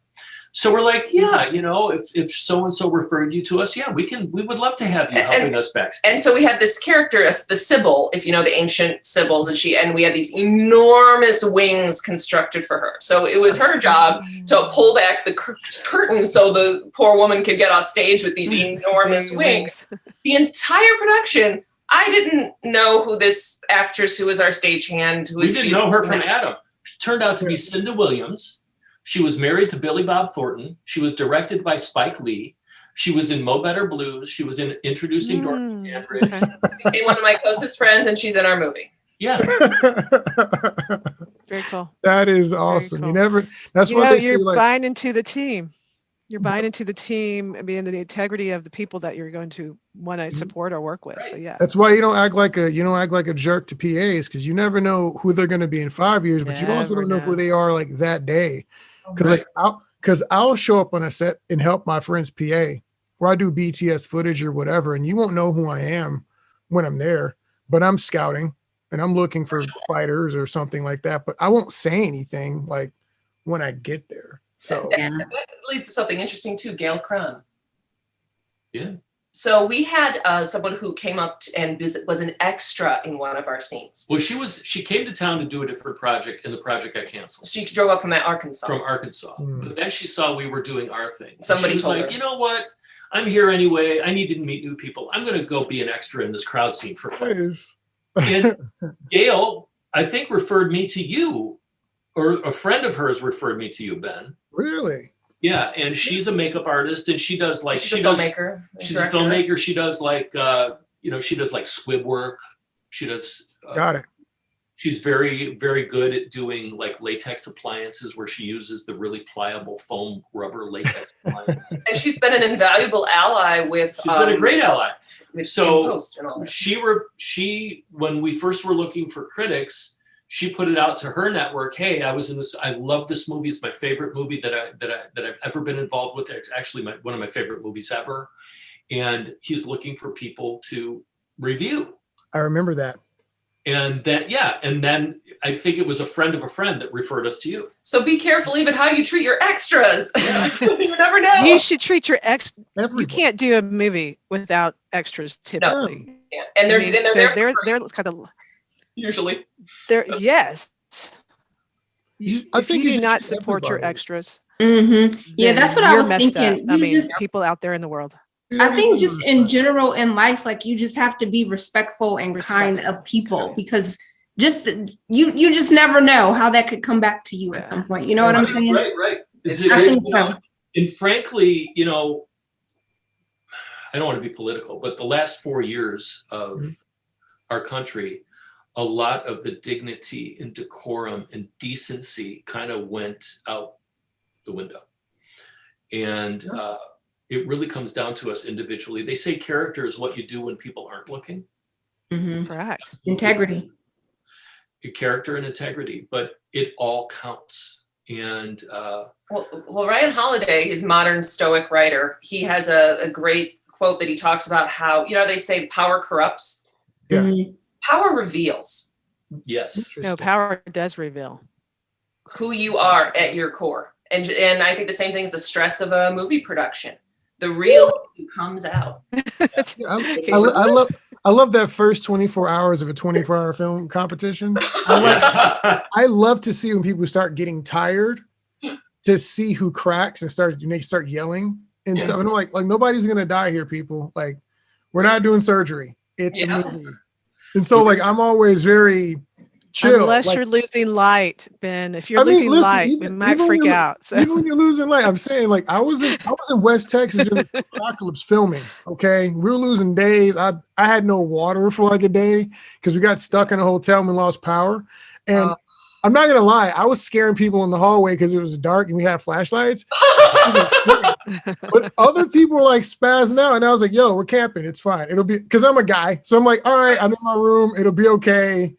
So we're like, if so-and-so referred you to us, we would love to have you helping us backstage. And so we had this character, the Sibyl, if you know the ancient Sibyls, and we had these enormous wings constructed for her. So it was her job to pull back the curtain so the poor woman could get off stage with these enormous wings. The entire production, I didn't know who this actress who was our stagehand. We didn't know her from Adam. She turned out to be Cinda Williams. She was married to Billy Bob Thornton. She was directed by Spike Lee. She was in Mo Better Blues. She was in Introducing Dorothy Dandridge. She became one of my closest friends, and she's in our movie. Yeah. Very cool. That is awesome. Cool. That's what you're buying into the team. You're buying into the team, the integrity of the people that you're going to want to support or work with. So that's why you don't act like a jerk to PAs, because you never know who they're going to be in 5 years, but you also don't know who they are like that day. Because I'll show up on a set and help my friend's PA, or I do BTS footage or whatever, and you won't know who I am when I'm there, but I'm scouting and I'm looking for fighters or something like that. But I won't say anything like when I get there. So that leads to something interesting too, Gail Cron. Yeah. So we had someone who came up and was an extra in one of our scenes. Well, she came to town to do a different project, and the project got canceled. She drove up from Arkansas. But then she saw we were doing our thing. Somebody she was told like, her. you know what? I'm here anyway. I need to meet new people. I'm going to go be an extra in this crowd scene for fun. And Gail, I think, referred me to you, or a friend of hers referred me to you, Ben. Really? Yeah, and she's a makeup artist, and she does like She's a filmmaker. She's a filmmaker. She does like she does like squib work. She does. Got it. She's very, very good at doing like latex appliances, where she uses the really pliable foam rubber latex appliance. And she's been an invaluable ally with. She's been a great ally. So Post and all that. she when we first were looking for critics, she put it out to her network. Hey, I was in this. I love this movie. It's my favorite movie that I've ever been involved with. It's actually one of my favorite movies ever. And he's looking for people to review. I remember that. And then I think it was a friend of a friend that referred us to you. So be careful even how you treat your extras. You never know. You should treat your Everybody. You can't do a movie without extras typically. Yeah. And they're they're kind of usually. Yes. I If think you you do should not treat support your everybody. extras. Mm-hmm. Yeah, then that's what I you're was messed thinking. up. I You mean, just- people out there in the world. I think just in general in life, like you just have to be respectful and kind of people, because just you just never know how that could come back to you at some point. You know what I'm saying? Right. I think so. And frankly, I don't want to be political, but the last 4 years of our country, a lot of the dignity and decorum and decency kind of went out the window. And it really comes down to us individually. They say character is what you do when people aren't looking. Mm-hmm. Correct. Integrity. Your character and integrity, but it all counts. And Well, Ryan Holiday is modern Stoic writer. He has a great quote that he talks about how, they say power corrupts. Yeah. Mhm. Power reveals yes, No, power does reveal. who you are at your core. And I think the same thing is the stress of a movie production. The real you comes out. I love that first 24 hours of a 24-hour film competition. I love to see when people start getting tired, to see who cracks and they start yelling and stuff. And I'm like nobody's gonna die here, people. Like, we're not doing surgery. It's a movie. And so I'm always very chill. Unless you're losing light, Ben. If you're losing light, we might freak out. So. Even when you're losing light, I'm saying I was in West Texas during the apocalypse filming. Okay, we were losing days. I had no water for a day because we got stuck in a hotel and we lost power. And I'm not gonna lie, I was scaring people in the hallway because it was dark and we had flashlights. But other people were spazzing out, and I was like, "Yo, we're camping. It's fine. It'll be," because I'm a guy. So I'm like, "All right, I'm in my room. It'll be okay.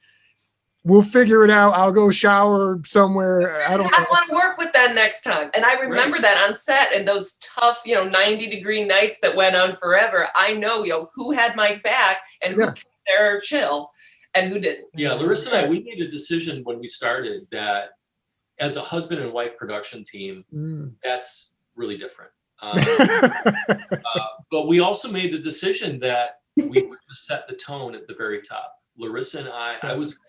We'll figure it out. I'll go shower somewhere." I don't know. I want to work with that next time. And I remember that on set and those tough, 90-degree nights that went on forever. I know, who had my back and who kept their chill and who didn't. Yeah, Lorrisa and I, we made a decision when we started that as a husband and wife production team, that's really different. But we also made the decision that we were going to set the tone at the very top. Lorrisa and I was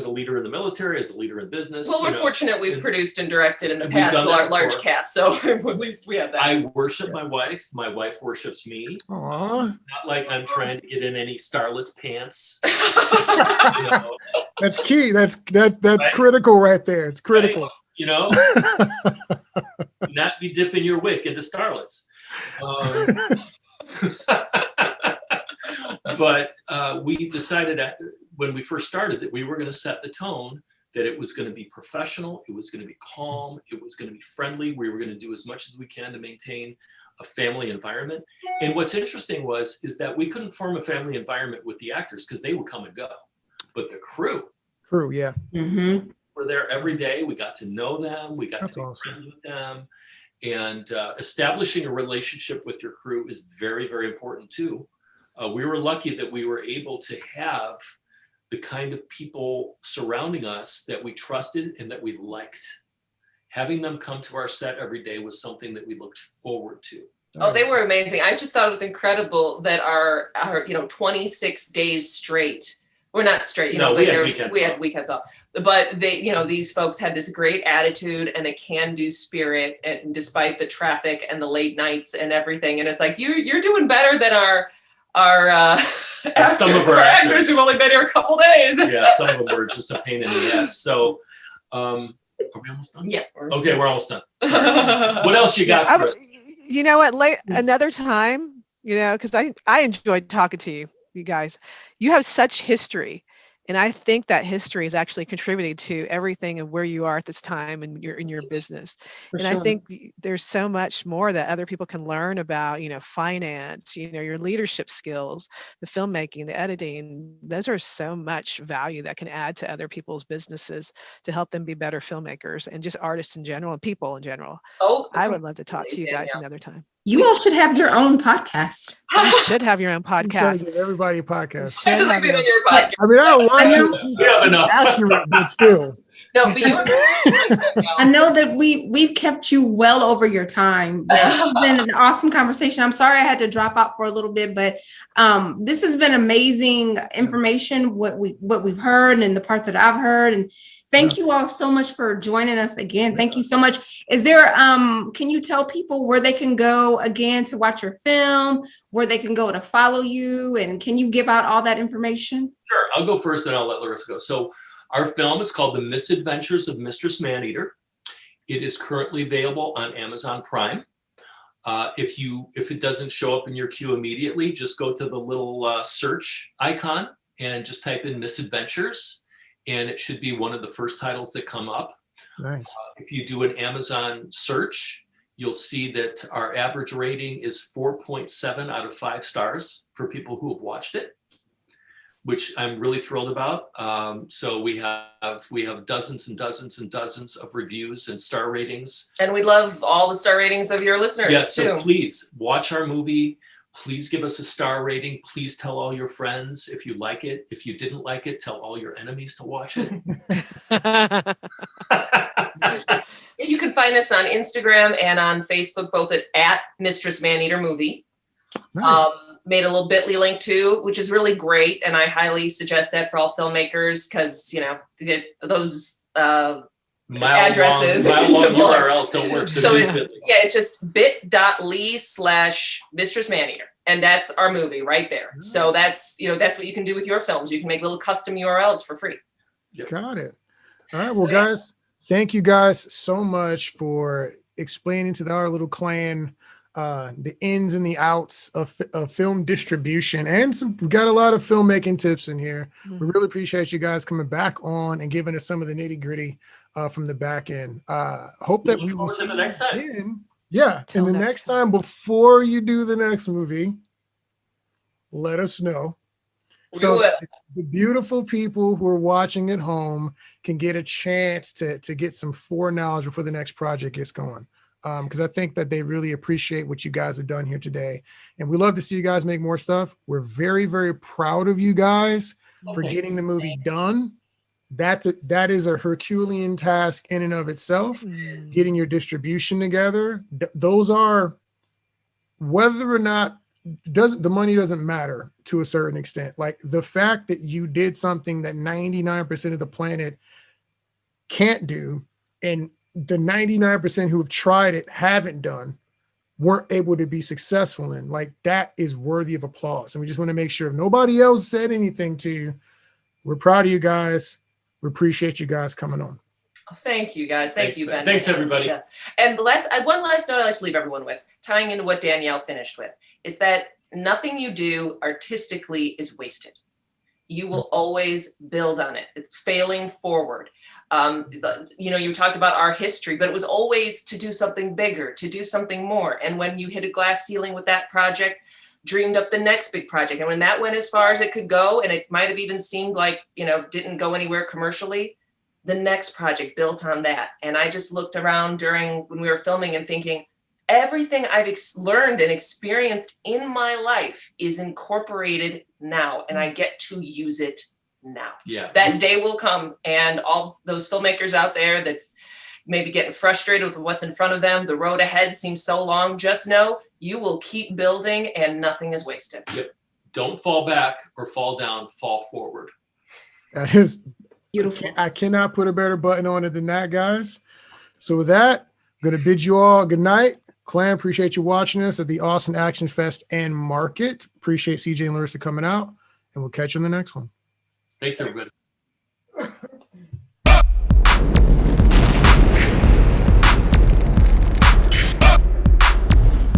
a leader in the military, I was a leader in business. Well, we're fortunate we've produced and directed in the past large cast, so at least we have that. I worship my wife worships me. Aww. It's not like I'm trying to get in any starlet's pants. That's key. That's critical right there. It's critical. Right? Not be dipping your wick into starlets. But we decided when we first started that we were going to set the tone, that it was going to be professional, it was going to be calm, it was going to be friendly. We were going to do as much as we can to maintain a family environment. And what's interesting is that we couldn't form a family environment with the actors because they would come and go. But the crew, yeah. Mm-hmm. were there every day. We got to know them. We got to be friends with them. And establishing a relationship with your crew is very, very important too. We were lucky that we were able to have the kind of people surrounding us that we trusted and that we liked. Having them come to our set every day was something that we looked forward to. Oh, they were amazing. I just thought it was incredible that our 26 days straight. We're not straight, we had weekends off. But these folks had this great attitude and a can-do spirit, and despite the traffic and the late nights and everything. And it's like you're doing better than our actors who've only been here a couple days. Yeah, some of them were just a pain in the ass. So, are we almost done? Yeah. Okay, we're almost done. Sorry. What else you got for us? You know what? Another time, because I enjoyed talking to you guys. You have such history. And I think that history is actually contributing to everything and where you are at this time and in your business. I think there's so much more that other people can learn about, finance, your leadership skills, the filmmaking, the editing. Those are so much value that can add to other people's businesses to help them be better filmmakers and just artists in general and people in general. Oh, I would love to talk to you guys another time. You all should have your own podcast. You should have your own podcast. Give everybody a podcast. I mean, I don't want to. She's accurate, but still. No, but I know that we've kept you well over your time. It's been an awesome conversation. I'm sorry I had to drop out for a little bit, but this has been amazing information. What we've heard and the parts that I've heard, and thank you all so much for joining us again. Thank you so much. Is there can you tell people where they can go again to watch your film, where they can go to follow you, and can you give out all that information? Sure, I'll go first, and I'll let Lorrisa go. So our film is called The Misadventures of Mistress Maneater. It is currently available on Amazon Prime. If it doesn't show up in your queue immediately, just go to the little search icon and just type in Misadventures, and it should be one of the first titles that come up. Nice. If you do an Amazon search, you'll see that our average rating is 4.7 out of 5 stars for people who have watched it, which I'm really thrilled about. So we have dozens and dozens and dozens of reviews and star ratings. And we love all the star ratings of your listeners yes, too. So please watch our movie. Please give us a star rating. Please tell all your friends if you like it. If you didn't like it, tell all your enemies to watch it. You can find us on Instagram and on Facebook, both at Mistress Maneater Movie. Nice. Made a little bit.ly link too, which is really great. And I highly suggest that for all filmmakers, because, those addresses. Mile-long URLs don't work. So it's just bit.ly/Mistress Maneater. And that's our movie right there. So that's what you can do with your films. You can make little custom URLs for free. Yep. Got it. All right. Well, guys, thank you guys so much for explaining to our little clan the ins and the outs of film distribution, and we got a lot of filmmaking tips in here. We really appreciate you guys coming back on and giving us some of the nitty gritty from the back end. Hope that we will see the next time. again. Yeah, and the next time, before you do the next movie, let us know. So the beautiful people who are watching at home can get a chance to get some foreknowledge before the next project gets going. Because I think that they really appreciate what you guys have done here today. And we love to see you guys make more stuff. We're very, very proud of you guys for getting the movie done. That is a Herculean task in and of itself. Getting your distribution together. Those are, whether or not, the money doesn't matter to a certain extent. Like the fact that you did something that 99% of the planet can't do, and the 99% who have tried it haven't done, weren't able to be successful in, like, that is worthy of applause. And we just want to make sure if nobody else said anything to you, we're proud of you guys. We appreciate you guys coming on. Thank you guys. Thank you, Ben. Thanks, everybody. And one last note I'd like to leave everyone with, tying into what Danielle finished with, is that nothing you do artistically is wasted. You will always build on it. It's failing forward. You talked about our history, but it was always to do something bigger, to do something more. And when you hit a glass ceiling with that project, dreamed up the next big project. And when that went as far as it could go, and it might have even seemed like, didn't go anywhere commercially, the next project built on that. And I just looked around when we were filming and thinking, everything I've learned and experienced in my life is incorporated now, and I get to use it now. Yeah. That day will come, and all those filmmakers out there that maybe getting frustrated with what's in front of them. The road ahead seems so long. Just know you will keep building and nothing is wasted. Yep. Don't fall back or fall down, fall forward. That is Beautiful. I cannot put a better button on it than that, guys. So with that, I'm going to bid you all good night. Clan, appreciate you watching us at the Austin Action Fest and Market. Appreciate CJ and Lorrisa coming out, and we'll catch you in the next one. Thanks, everybody.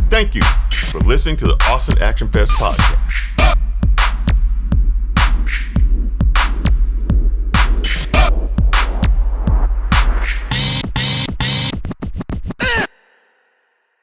Thank you for listening to the Austin Action Fest podcast.